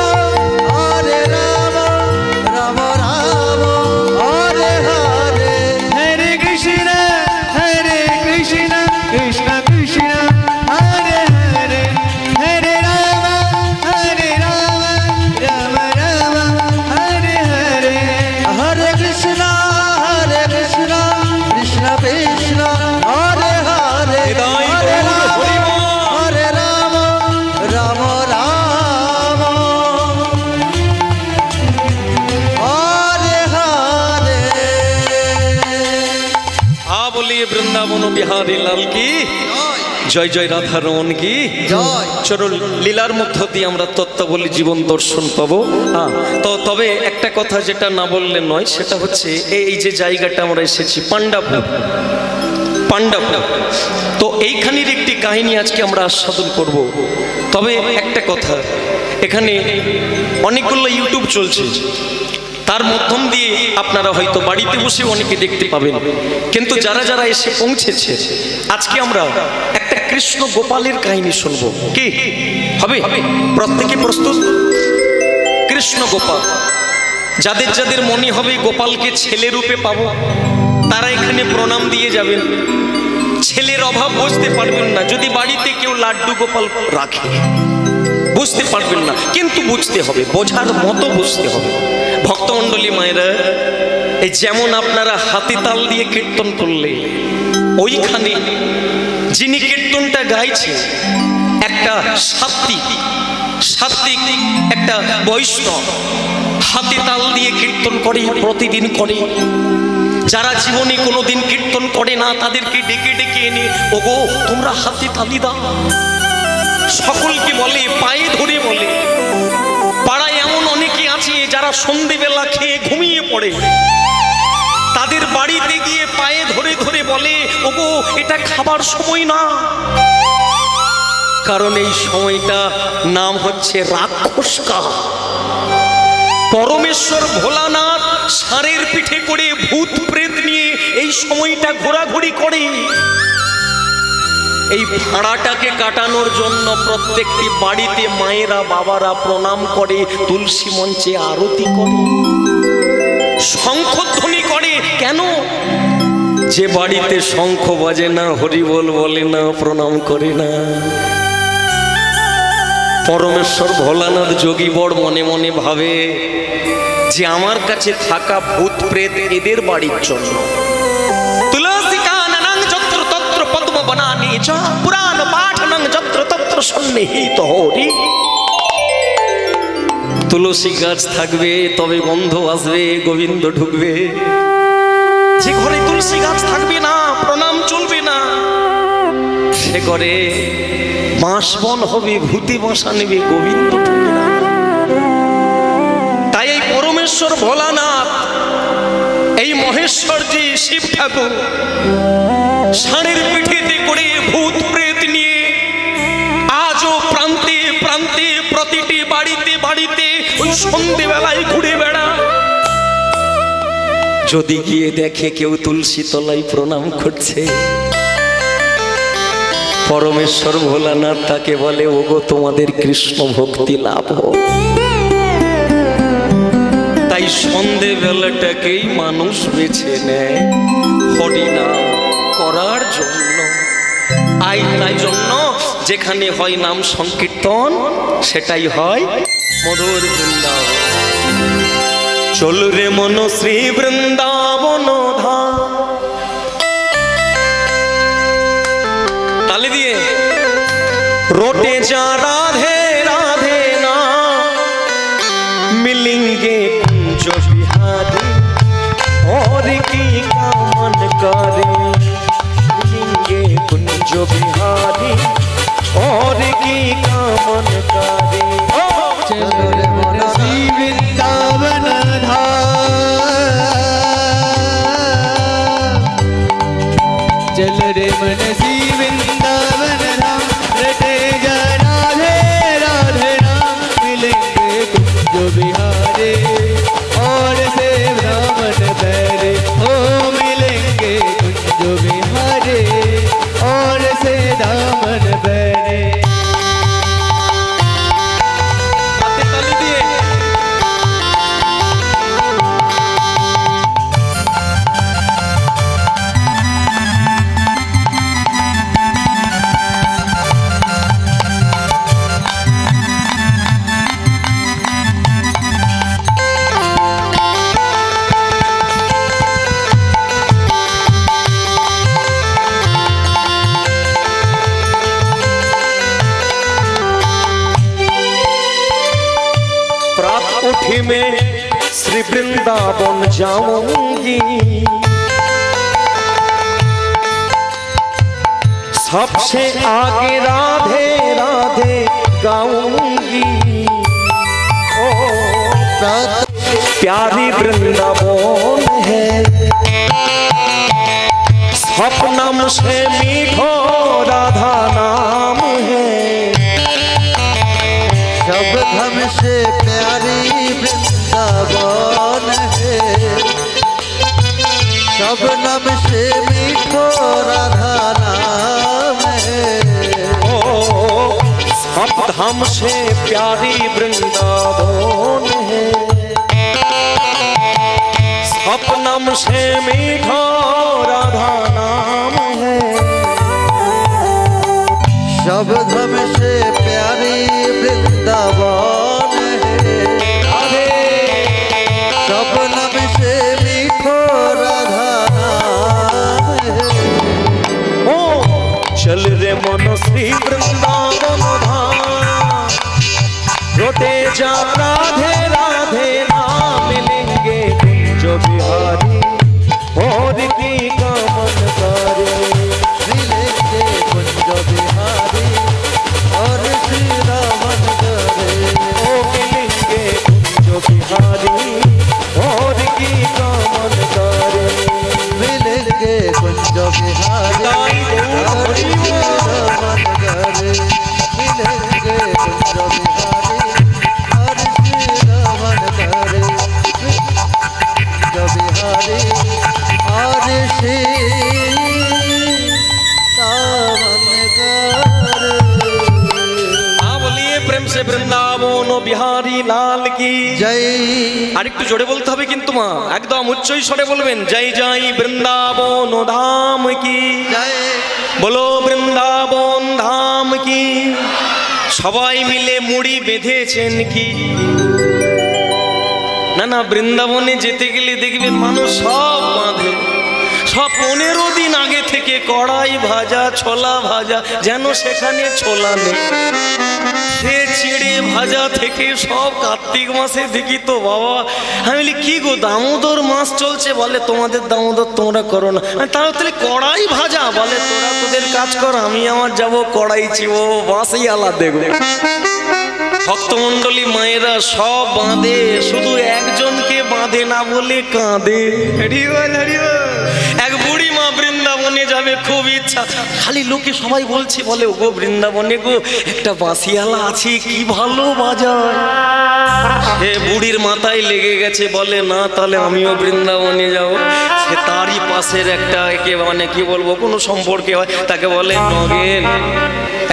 রাম রাম হরে হরে হরে কৃষ্ণ কৃষ্ণ কৃষ্ণ হরে হরে হরে রাম রাম রাম হরে হরে হরে কৃষ্ণ কৃষ্ণ কৃষ্ণ হরে হরে হৃদয় হরে গৌর রাম হরি বল। হরে রাম রাম হরে হরে बोलिए वृंदावन बिहारी लाल की জয় জয় রাধা রমন কি জয়। চলো লীলার মধ্য দিয়ে আমরা তত্ত্বাবলী জীবন দর্শন পাবো। তো তবে একটা কথা যেটা না বললে নয়, সেটা হচ্ছে এই যে জায়গাটা আমরা এসেছি পাণ্ডবপুর। তো এইখানের একটি কাহিনী আজকে আমরা আস্বাদন করব। তবে একটা কথা, এখানে অনেকগুলো ইউটিউব চলছে, তার মাধ্যম দিয়ে আপনারা হয়তো বাড়িতে বসে অনেকে দেখতে পাবেন, কিন্তু যারা যারা এসে পৌঁছেছে আজকে আমরা একটা কৃষ্ণ গোপালের কাহিনী শুনবো। কি হবে? প্রত্যেকে প্রস্তুত? কৃষ্ণ গোপাল, যাদের যাদের মনে হবে গোপালকে ছেলে রূপে পাবো, তারা এখানে প্রণাম দিয়ে যাবেন। ছেলের অভাব বুঝতে পারবেন না যদি বাড়িতে কেউ লাড্ডু গোপাল রাখে, বুঝতে পারবেন না, কিন্তু বুঝতে হবে, বোঝার মতো বুঝতে হবে। ভক্তমণ্ডলী মায়েরা, এই যেমন আপনারা হাতে তাল দিয়ে কীর্তন করলে, ওইখানে যিনি কীর্তনটা গাইছে একটা সাত্বিক একটা বৈষ্ণব হাতে তাল দিয়ে কীর্তন করে, প্রতিদিন করে। যারা জীবনে কোনোদিন কীর্তন করে না তাদেরকে ডেকে ডেকে এনে, ওগো তোমরা হাতে তালি দাও, সকলকে বলে, পায়ে ধরে বলে। পাড়ায় এমন অনেকে আছে যারা সন্ধ্যেবেলা খেয়ে ঘুমিয়ে পড়ে, তাদের বাড়িতে গিয়ে পায়ে ধরে ধরে বলে, ওগো এটা খাবার সময় না। কারণ এই সময়টা নাম হচ্ছে রাক্ষসকা। পরমেশ্বর ভোলানাথ ষাঁড়ের পিঠে করে ভূত প্রেত নিয়ে এই সময়টা ঘোরাঘুরি করে। এই ভাড়াটাকে কাটানোর জন্য প্রত্যেকটি বাড়িতে মায়েরা বাবারা প্রণাম করে, তুলসী মঞ্চে আরতি করে, শঙ্খধ্বনি করে। কেন? যে বাড়িতে শঙ্খ বাজে না, হরিবোল বলে না, প্রণাম করে না, পরমেশ্বর ভোলানাথ যোগী বড় মনে মনে ভাবে যে আমার কাছে থাকা ভূত প্রেত এদের বাড়ির জন্য। তুলসী কাননং যত্র তত্র পদ্ম বনানি চ পুরাণ পাঠনং যত্র তত্র সন্নিহিত হরি। তুলসী গাছ থাকবে তবে গন্ধ আসবে, গোবিন্দ ঢুকবে। যে ঘরে তুলসী গাছ থাকবে না, প্রণাম চলবে না, ইচ্ছে করে বাঁশবন হবে, ভূতি বসা নেবে, গোবিন্দ ঢুকবে না। তাই এই পরমেশ্বর ভোলানাথ, এই মহেশ্বরজি শিব ঠাকুর ষাঁড়ের পিঠেতে করে ভূত প্রেত নিয়ে আজও প্রান্তে প্রান্তে প্রতিটি বাড়িতে বাড়িতে ওই সন্ধেবেলায় ঘুরে বেড়া। যদি গিয়ে দেখে কেউ তুলসী তলায় প্রণাম করছে, পরমেশ্বর ভোলানাথ তাকে বলে, ওগো তোমাদের কৃষ্ণ ভক্তি লাভ হোক। তাই সন্ধেবেলাটাকেই মানুষ বেছে নেয় হরিনাম করার জন্য। তাই জন্য যেখানে হয় নাম সংকীর্তন, সেটাই হয় মধুর বৃন্দাবন। চল রে মন শ্রী বৃন্দাবন ধাম। তালি দিয়ে रोटे जा राधे राधे ना मिलेंगे जो बिहारी और की का मन करे। मिलेंगे कुंज बिहारी और की का मन करे। चलो रे मन श्री वृंदावन धाम, चल रे मन श्री वृंदावन धाम। रटे जा राधे राधे राम, मिलेंगे कुंज बिहारी और से ब्राह्मण बैरे। ओ मिलेंगे कुंज बिहारी और से दामन बैरे। उठी में श्री वृंदावन जाऊंगी, सबसे आगे राधे राधे गाऊंगी। ओ प्यारी वृंदावन है, सपनम से मीठो राधा नाम है। सब धम से प्यारी वृंदावन है, सब नम से मीठो राधा नाम है। ओ सब धाम से प्यारी वृंदावन है, सपनम से मीठो राधा नाम है। सब धम से प्यारी वृंदावन है, सब नम से मीठो राधा नाम है। ओ चल रे मन श्री वृंदावन धाम, रोटे जा राधे राधे नाम। मिलेंगे कुंज बिहारी और की का मन करे। मिलेंगे कुंज बिहारी और श्री रामन करे। ओ मिलेंगे कुंज बिहारी और की का मन करे। मिलेंगे कुंज बिहारी और श्री रामन करे। मिलेंगे कुंज बिहारी और श्री रामन करे। कुंज बिहारी और श्री रामन करे। बोलिए प्रेम से वृंदावन बिहारी लाल की जय। আর একটু জোরে বলতে হবে কিন্তু মা, একদম উচ্চ স্বরে বলবেন, জয় জয় বৃন্দাবন ধাম কি जय। বলো, বৃন্দাবন ধাম কি। সবাই মিলে মুড়ি বেঁধেছেন কি? না না, বৃন্দাবনে যেতে গেলে দেখবেন মানুষ সব বাঁধে, সব 15 দিন আগে থেকে কড়াই ভাজা ছোলা ভাজা, যেন সেখানে ছোলা নেই। সে ছিঁড়ে ভাজা থেকে সব কার্তিক মাসে দেখি তো বাবা। আমি বলি কি গো দামোদর মাস চলছে, বলে তোমাদের দামোদর তোমরা করো না। তাহলে কড়াই ভাজা, বলে তোরা তোদের কাজ কর, আমি আমার যাবো কড়াই চিবো বাসই আলাদা দেখো। ভক্তমণ্ডলী মায়েরা সব বাঁধে, শুধু একজনকে বাঁধে না বলে কাঁদে। এক বুড়ি মা বৃন্দাবনে যাবে, খুব ইচ্ছা, খালি লোকে সবাই বলছে, বলে ও গো বৃন্দাবনে গো একটা বাঁশিয়ালা আছে, কি ভালো বাজায়। সে বুড়ির মাথায় লেগে গেছে, বলে না তাহলে আমিও বৃন্দাবনে যাব। সে তারই পাশের একটা একে মানে কি বলবো কোনো সম্পর্কে হয়, তাকে বলে নগেন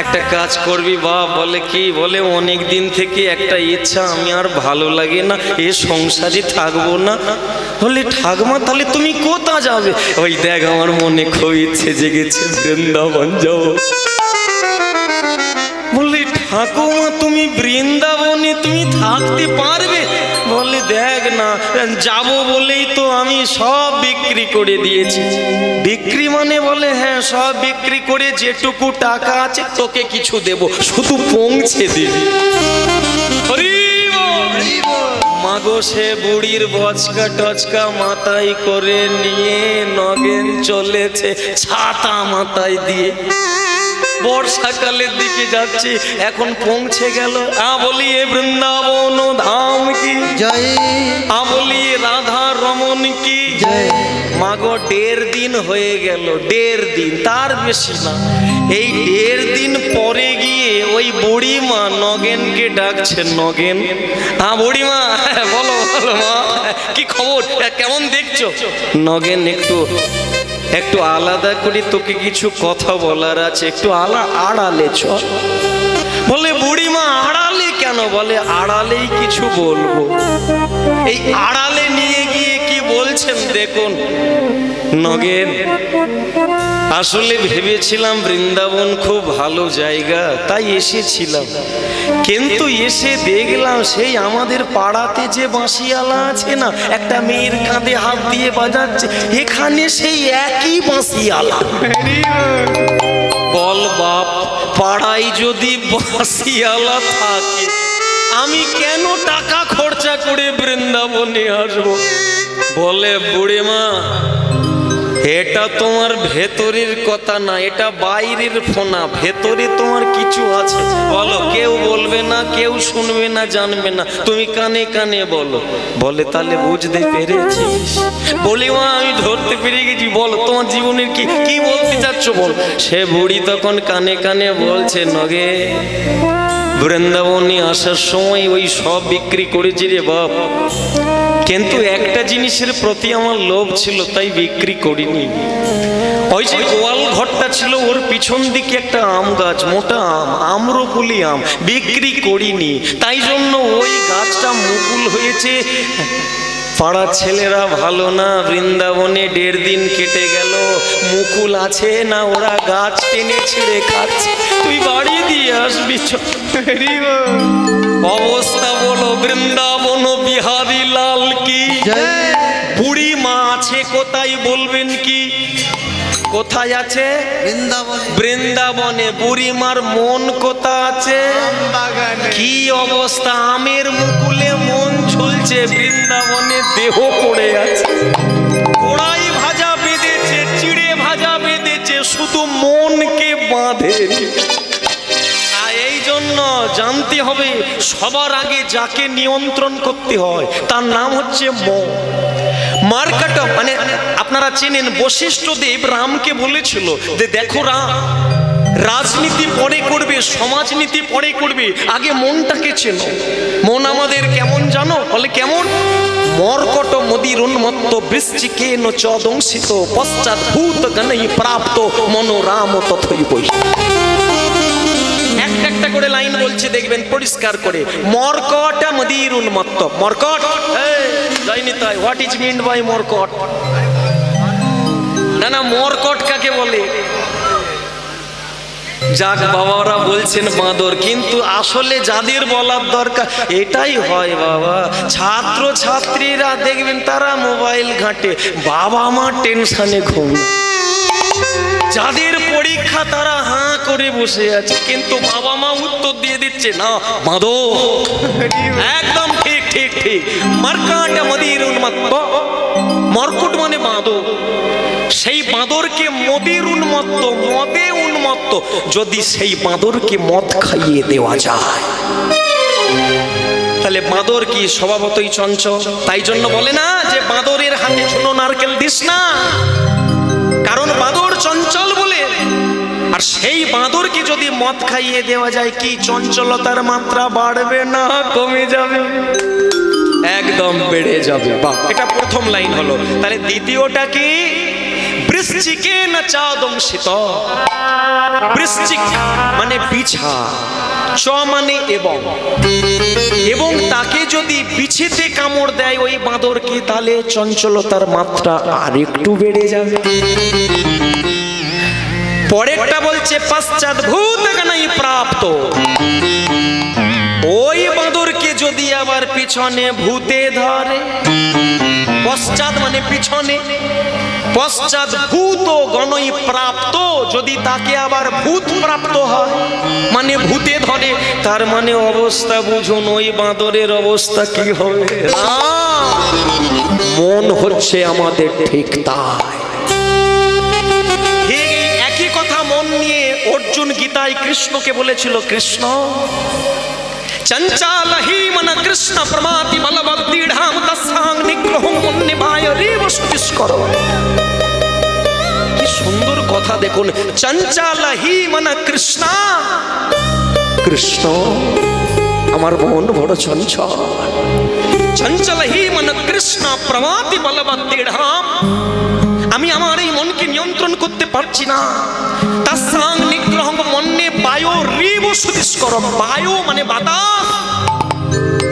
একটা কাজ করবি বাপ। বলে কি? বলে অনেক দিন থেকে একটা ইচ্ছা, আমি আর ভালো লাগে না, এ সংসারে থাকবো না। বলে ঠাকমা তাহলে তুমি কোথা যাবে? ওই দেখ আমার মনে খুব ইচ্ছে জেগেছে, বৃন্দাবন যাবো। বললি ঠাকুমা তুমি বৃন্দাবনে তুমি থাকতে পারবে? বলে দেখ না, যাব বলেই তো আমি সব বিক্রি করে দিয়েছি। বিক্রি মানে? বলে হ্যাঁ সব বিক্রি করে যেটুকু টাকা আছে তোকে কিছু দেব, শুধু পৌঁছে দিবি। মাগো সে বুড়ির বচকা টচকা মাথায় করে নিয়ে নগেন চলেছে ছাতা মাথায় দিয়ে। বর্ষাকালের দিকে যাচ্ছি, এখন পৌঁছে গেল। বলি এ বৃন্দাবন ধাম কি জয়, বলি রাধা রমন কি জয়। মাগো 1.5 দিন হয়ে গেল, 1.5 দিন, তার বেশি না। এই 1.5 দিন পরে গিয়ে ওই বুড়িমা নগেনকে ডাকছে, নগেন। বুড়িমা বলো বলো মা, কি খবর, কেমন দেখছো? নগেন একটু আলাদা করে তোকে কিছু কথা বলার আছে, একটু আড়ালে চ। বলে বুড়িমা আড়ালে কেন? বলে আড়ালেই কিছু বলবো। এই আড়ালে নিয়ে গিয়ে কি বলছেন দেখুন। নগেন আসলে ভেবেছিলাম বৃন্দাবন খুব ভালো জায়গা, তাই এসেছিলাম, কিন্তু এসে দেখলাম সেই আমাদের পাড়াতে যে বাঁশিয়ালা আছে না, একটা মেয়ের কাঁধে হাত দিয়ে বাজাচ্ছে, এখানে সেই একই বাঁশিয়ালা। বল বাপ, পাড়ায় যদি বাঁশিয়ালা থাকে আমি কেন টাকা খরচা করে বৃন্দাবনে আসবো? বলে বুড়িমা এটা তোমার ভেতরের কথা না, এটা বাইরের ফোনা, ভেতরে তোমার কিছু আছে। বলো, কেউ বলবে না, কেউ শুনবে না, জানবে না, তুমি কানে কানে বলো। বলে তাহলে বুঝতে পেরেছিস? বলি মা আমি ধরতে পেরে গেছি, বলো তোমার জীবনের কি বলতে চাচ্ছ বল। সে বুড়ি তখন কানে কানে বলছে, নগে বৃন্দাবনে আসার সময় ওই সব বিক্রি করেছি রে বাপ, কিন্তু একটা জিনিসের প্রতি আমার লোভ ছিল, তাই বিক্রি করিনি। ওই যে গোয়াল ঘরটা ছিল, ওর পিছন দিকে একটা আম গাছ, মোটা আম, আম্রকুলি আম, বিক্রি করিনি, তাই জন্য ওই গাছটা মুকুল হয়েছে। পাড়ার ছেলেরা ভালো না, বৃন্দাবনে 1.5 দিন কেটে গেল, মুকুল আছে না, ওরা গাছ টেনে ছিঁড়ে খাচ্ছে, তুই বাড়ি দিয়ে আসবি। অবস্থা বলো বৃন্দাবন বিহারী লাল কি। বুড়ি মা আছে কোথায় বলবেন কি? কোথায় আছে? বৃন্দাবনে। বুড়ি মার মন কোথা আছে? কি অবস্থা, আমের মুকুলে মন ঝুলছে, বৃন্দাবনে দেহ পড়ে আছে। কড়াই ভাজা বেঁধেছে, চিড়ে ভাজা বেঁধেছে, শুধু মনকে বাঁধে। এই জন্য জানতে হবে সবার আগে যাকে নিয়ন্ত্রণ করতে হয় তার নাম হচ্ছে মন। মার্কাটা মানে আপনারা চেনেন, বশিষ্ঠ দেব রামকে বলেছিল যে দেখো রাম, রাজনীতি পরে করবে, সমাজনীতি পরে করবে, আগে মনটাকে চেনো। মন আমাদের কেমন জানো? বলে কেমন? মর্কট মদির উন্মত্ত বৃশ্চিকেন চদংসিত পশ্চাৎ ভূত গণৈ প্রাপ্ত মনোরাম তথৈব। একটা করে লাইন বলছে দেখবেন পরিষ্কার করে। মর্কট মদির উন্মত্ত। মর্কট যাইনি তাই, হোয়াট ইজ মিন্ড বাই মর্কট? না মর্কট কাকে বলে? যাক বাবারা বলছেন বাঁদর, কিন্তু আসলে যাদের বলার দরকার এটাই হয় বাবা। ছাত্র ছাত্রীরা দেখবেন তারা মোবাইল ঘাঁটে, বাবা মা টেনশনে ঘুম। যাদের পরীক্ষা তারা হাঁ ধরে বসে আছে, কিন্তু বাবা মা উত্তর দিয়ে দিচ্ছে না বাঁদর। একদম ঠিক ঠিক ঠিক। মার্কাটা মদির উন্মত্ত, মর্কুট মানে বাঁদর। সেই বাঁদরকে মদির উন্মত্ত, মদে উন্মত্ত, যদি সেই বাঁদরকে মদ খাইয়ে দেওয়া যায়, তাহলে বাঁদর কি স্বভাবতই চঞ্চল? তাই জন্য বলে না যে বাঁদরের হাতে ছোট নারকেল দিস না, কারণ বাঁদর চঞ্চল বলে। আর সেই বাঁদরকে যদি মদ খাইয়ে দেওয়া যায়, কি চঞ্চলতার মাত্রা বাড়বে না কমে যাবে? একদম বেড়ে যাবে। বাহ, এটা প্রথম লাইন হলো। তাহলে দ্বিতীয়টা কি? বৃশ্চিকে না চাদংশিত। বৃশ্চিক মানে বিছা, চ মানে এবং, এবং তাকে যদি বিছেতে কামড় দেয় ওই বাঁদরকে, তাহলে চঞ্চলতার মাত্রা আর একটু বেড়ে যাবে। পরেরটা বলছে পশ্চাৎ ভূত গণাই প্রাপ্ত। ওই বাঁদরকে যদি আবার পিছনে ভূতে ধরে, পশ্চাৎ মানে পিছনে, পশ্চাৎ ভূত গণই প্রাপ্ত, যদি তাকে আবার ভূত প্রাপ্ত হয় মানে ভূতে ধরে, তার মানে অবস্থা বুঝুন ওই বাঁদরের অবস্থা কি হবে। মন হচ্ছে আমাদের ঠিক তাই। একই কথা মন নিয়ে অর্জুন গীতায় কৃষ্ণকে বলেছিল, কৃষ্ণ চঞ্চল হি মন কৃষ্ণ প্রমাতি বলবদ্দৃঢ়াম তস্যাং নিগ্রহং মন্নিভায় রেব সুতিষ্কর। কি সুন্দর কথা দেখুন, চঞ্চল হি মন কৃষ্ণ, কৃষ্ণ আমার মন বড় চঞ্চল। চঞ্চল হি মন কৃষ্ণ প্রমাতি বলবদ্দৃঢ়াম, আমি আমার এই মনকে নিয়ন্ত্রণ করতে পারছি না। তস্যাং নিগ্রহং মন্যে বায়ো রেব সুতিষ্কর। বায়ু মানে বাতাস।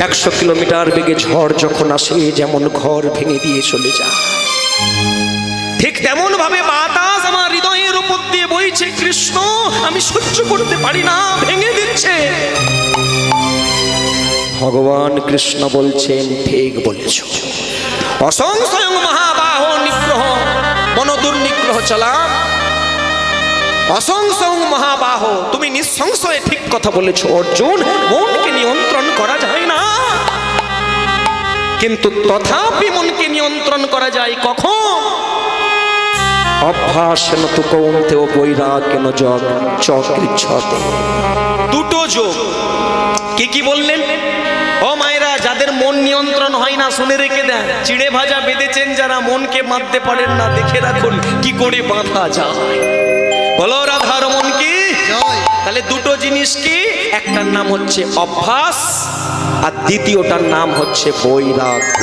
100 কিলোমিটার বেগে ঝড় যখন আসে যেমন ঘর ভেঙে দিয়ে চলে যায়, ঠিক তেমন ভাবে বাতাস আমার হৃদয়ের উপর দিয়ে বইছে। কৃষ্ণ আমি সহ্য করতে পারি না, ভেঙে দিচ্ছে। ভগবান কৃষ্ণ বলছেন, ঠিক বলেছ। অসংশয় মহাবাহো নিগ্রহ মনোদুর্নিগ্রহ চলা। অসংশয় মহাবাহ, তুমি নিঃসংশয়ে ঠিক কথা বলেছো অর্জুন। মনকে নিয়ন্ত্রণ করা যায় না, কিন্তু তথাপি মনকে নিয়ন্ত্রণ করা যায় কখন? অভ্যাসেন তু কৌন্তেয় বৈরাগ্যেন যোগ চক্রিচ্ছতে। দুটো যোগ। কি কি বললেন? ও মায়েরা, যাদের মন নিয়ন্ত্রণ হয় না শুনে রেখে দেন। চিড়ে ভাজা বেঁধেছেন যারা, মনকে বাঁধতে পারেন না, দেখে রাখুন কি করে বাঁধা যায়। বলো রাধার মন কি? তাহলে দুটো জিনিস কি? একটার নাম হচ্ছে অভ্যাস, আর দ্বিতীয়টার নাম হচ্ছে বৈরাগ্য।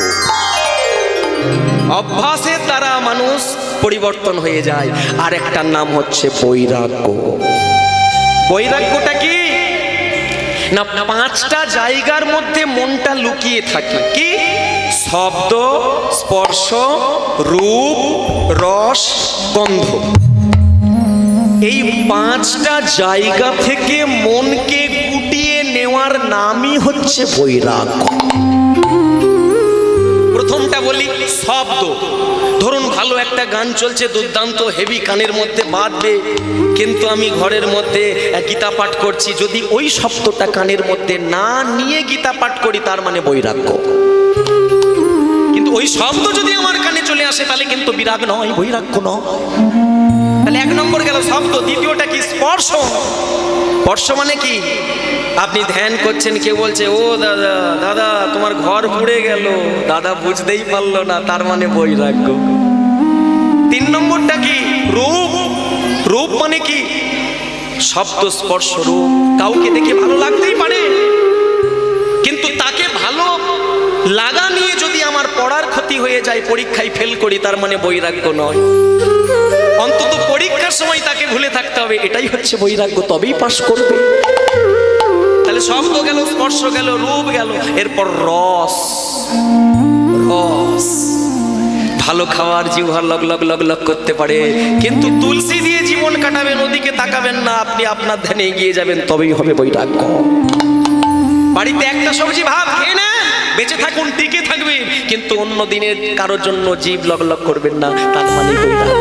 অভ্যাসের দ্বারা মানুষ পরিবর্তন হয়ে যায়, আর একটার নাম হচ্ছে বৈরাগ্য। বৈরাগ্যটা কি না, 5টা জায়গার মধ্যে মনটা লুকিয়ে থাকে। কি? শব্দ, স্পর্শ, রূপ, রস, গন্ধ। এই 5টা জায়গা থেকে মনকে গুটিয়ে নেওয়ার নামই হচ্ছে বৈরাগ্য। প্রথমটা বলি শব্দ। ধরুন ভালো একটা গান চলছে, দুর্দান্ত হেভি, কানের মধ্যে বাজবে, কিন্তু আমি ঘরের মধ্যে গীতা পাঠ করছি, যদি ওই শব্দটা কানের মধ্যে না নিয়ে গীতা পাঠ করি, তার মানে বৈরাগ্য। কিন্তু ওই শব্দ যদি আমার কানে চলে আসে, তাহলে কিন্তু বিরাগ নয়, বৈরাগ্য নয়। তাহলে 1 নম্বর গেল শব্দ। দ্বিতীয়টা কি? স্পর্শ। স্পর্শ মানে কি? আপনি ধ্যান করছেন, কেউ বলছে ও দাদা দাদা তোমার ঘর পুড়ে গেল, দাদা বুঝতেই পারলো না, তার মানে বৈরাগ্য। 3 নম্বরটা কি? রূপ। রূপ মানে কি? শব্দ, স্পর্শ, রূপ। কাউকে দেখে ভালো লাগতেই পারে, কিন্তু তাকে ভালো লাগা নিয়ে যদি আমার পড়ার ক্ষতি হয়ে যায়, পরীক্ষায় ফেল করি, তার মানে বৈরাগ্য নয়। অন্তত পরীক্ষার সময় তাকে ভুলে থাকতে হবে, এটাই হচ্ছে বৈরাগ্য, তবেই পাস করবে। তাহলে শব্দ গেল, স্পর্শ গেল, রূপ গেল, এরপর রস। রস ভালো খাওয়ার জিহ্বা লগ লগ লগ লগ করতে পারে, কিন্তু তুলসী দিয়ে জীবন কাটাবেন, ওদিকে তাকাবেন না, আপনি আপনার ধ্যানে এগিয়ে যাবেন, তবেই হবে বৈরাগ্য। বাড়িতে একটা সবজি ভাত খেয়ে নেন, বেঁচে থাকুন, টিকে থাকবেন, কিন্তু অন্য দিনের কারোর জন্য জীব লগ লগ করবেন না, তার মানে বৈরাগ্য।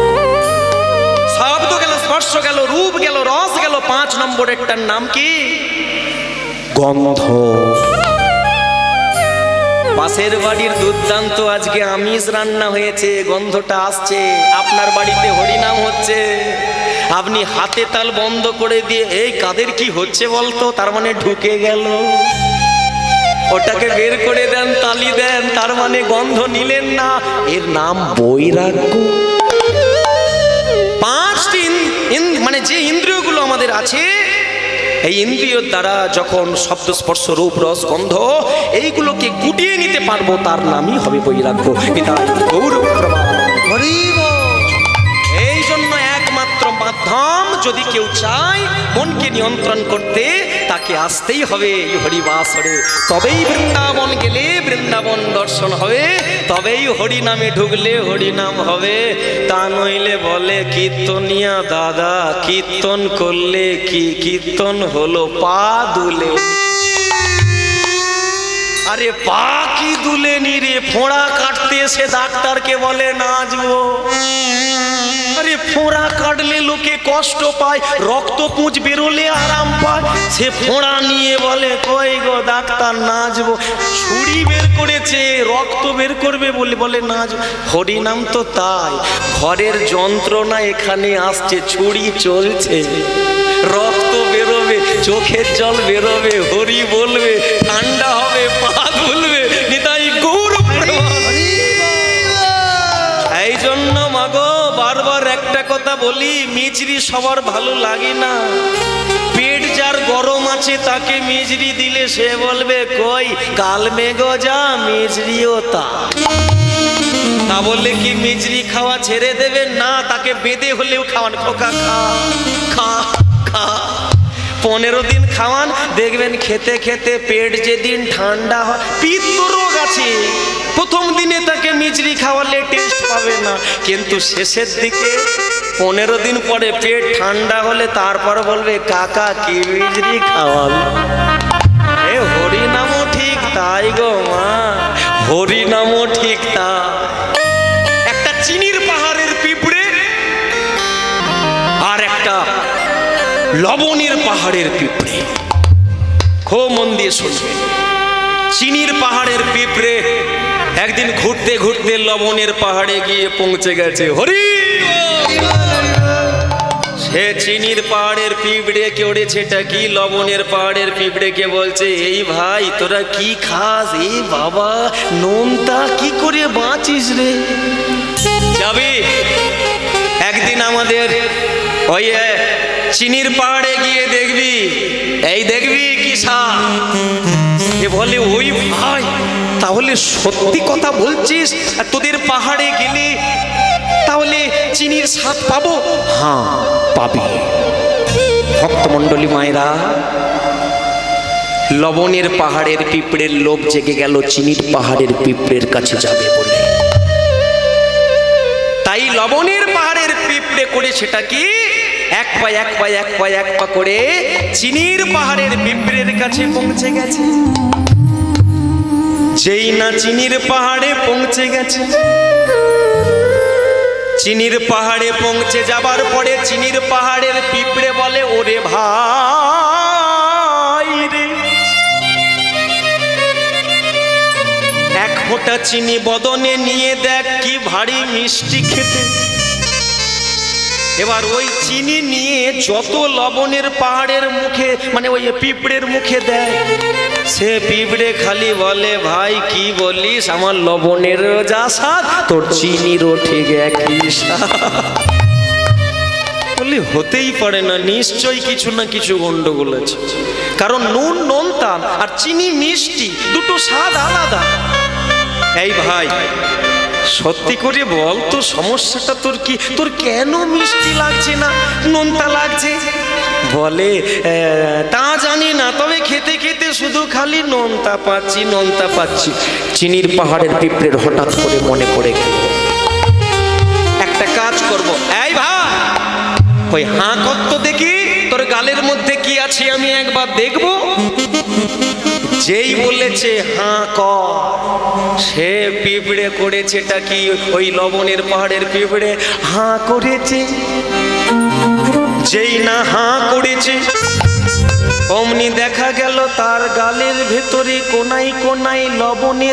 শব্দ গেল, স্পর্শ গেল, রূপ গেল, রস গেল, 5 নম্বরেরটার নাম কি? গন্ধ। পাশের বাড়ির দুর্দান্ত আজকে আমিষ রান্না হয়েছে, গন্ধটা আসছে। আপনার বাড়িতে হরিনাম হচ্ছে, আপনি হাতে তাল বন্ধ করে দিয়ে এই কাদের কি হচ্ছে বলতো, তার মানে ঢুকে গেল। ওটাকে বের করে দেন, তালি দেন, তার মানে গন্ধ নিলেন না। এর নাম বৈরাগ্য। 5টি মানে যে ইন্দ্রিয়গুলো আমাদের আছে, এই ইন্দ্রিয়র দ্বারা যখন শব্দ স্পর্শ রূপ রস গন্ধ এইগুলোকে গুটিয়ে নিতে পারবো, তার নামই হবে বৈরাগ্য। হরি বল। এই জন্য একমাত্র মাধ্যম, যদি কেউ চায় মনকে নিয়ন্ত্রণ করতে, তাকে আসতেই হবে হরিবাসরে। তবেই বৃন্দাবন গেলে বৃন্দাবন দর্শন হবে, তবেই হরি নামে ঢুকলে হরিনাম হবে। তা নইলে বলে কীর্তনিয়া দাদা, কীর্তন করলে কি কীর্তন হলো পা দুলে। আরে পা কি দুলেনি রে, ফোঁড়া কাটতে এসে ডাক্তারকে বলে নাচবো। আরে ফোঁড়া কাটলে লোকে কষ্ট পায়, রক্ত পুঁজ বেরোলে আরাম পায়, সে ফোঁড়া নিয়ে বলে কই গো ডাক্তার নাচবো। ছুরি বের করেছে, রক্ত বের করবে বলে বলে নাচবো। হরিনাম তো তাই, ঘরের যন্ত্রণা এখানে আসছে, ছুরি চলছে, রক্ত বেরোবে, চোখের জল বেরোবে, হরি বলবে, ঠান্ডা হবে, পা দুলবে। নিতাই গৌর। এই জন্য মাগো বারবার একটা কথা বলি, মিচড়ি সবার ভালো লাগে না। পেট যার গরম আছে তাকে মিচড়ি দিলে সে বলবে কই কাল মেঘো যা মিচড়িও তা। তা বললে কি মিচড়ি খাওয়া ছেড়ে দেবে না, তাকে বেঁধে হলেও খাওয়ান, খোকা খা খা খা। 15 দিন খাওয়ান, দেখবেন খেতে খেতে পেট যেদিন ঠান্ডা হয়। পিত্ত রোগ আছে, প্রথম দিনে তাকে মিচড়ি খাওয়ালে টেস্ট পাবে না, কিন্তু শেষের দিকে 15 দিন পরে পেট ঠান্ডা হলে তারপর বলবে কাকা কি মিচড়ি খাওয়াল। এ হরিনামও ঠিক তাই গো মা, হরিনামও ঠিক তা। একটা চিনির পাহাড়ের পিঁপড়ে আর একটা লবণের পাহাড়ের পিঁপড়ে, খুব মন দিয়ে শুনবে। চিনির পাহাড়ের পিঁপড়ে একদিন ঘুরতে ঘুরতে লবণের পাহাড়ে গিয়ে পৌঁছে গেছে। হরি সে চিনির পাহাড়ের পিঁপড়েকে ওড়েছে, এটা কি লবণের পাহাড়ের পিঁপড়েকে বলছে এই ভাই তোরা কি খাস? এই বাবা নোনতা কি করে বাঁচিস রে? যাবি একদিন আমাদের ওই চিনির পাহাড়ে গিয়ে দেখবি, এই দেখবি কি সাপ। এ বলে ওই ভাই তাহলে সত্যি কথা বলছিস, আর তোদের পাহাড়ে গেলে তাহলে চিনির স্বাদ পাবো? হ্যাঁ পাবি। ভক্তমণ্ডলী মায়েরা, লবণের পাহাড়ের পিঁপড়ের লোভ জেগে গেল চিনির পাহাড়ের পিঁপড়ের কাছে যাবে বলে। তাই লবণের পাহাড়ের পিঁপড়ে করে সেটা কি এক পা এক পা এক পা এক পা করে চিনির পাহাড়ের পিঁপড়ের কাছে পৌঁছে গেছে। যেই না চিনির পাহাড়ে পৌঁছে গেছে, চিনির পাহাড়ে পৌঁছে যাবার পরে চিনির পাহাড়ের পিঁপড়ে বলে ওরে ভাই রে, এক ফোঁটা চিনি বদনে নিয়ে দেখ কি ভারী মিষ্টি খেতে। এবার ওই চিনি নিয়ে যত লবণের পাহাড়ের মুখে মানে ওই পিঁপড়ের মুখে দেয়, সে পিঁপড়ে খালি বলে ভাই কি বলিস, আমার লবণের যা স্বাদ তোর চিনিরও ঠিক একই স্বাদ। বলি হতেই পারে না, নিশ্চয়ই কিছু না কিছু গন্ডগোল আছে, কারণ নুন নোনতা আর চিনি মিষ্টি, দুটো স্বাদ আলাদা। এই ভাই সত্যি করে বল তো সমস্যাটা তোর কি, তোর কেন মিষ্টি লাগছে না নোনতা লাগছে? বলে তা জানি না, তবে খেতে খেতে শুধু খালি নোনতা পাচ্ছি নোনতা পাচ্ছি। চিনির পাহাড়ের পিঁপড়ের হঠাৎ করে মনে পড়ে গেল একটা কাজ করব। এই ভাই ওই হাঁ কত দেখি, তোর গালের মধ্যে কি আছে আমি একবার দেখব। যেই বলেছে হাঁ কর, সে পিঁপড়ে করেছেটা কি, ওই লবণের পাহাড়ের পিঁপড়ে হাঁ করেছে। যেই না হাঁ করেছে অমনি দেখা গেল তার গালের ভেতরে কোনায় কোনায় লবণে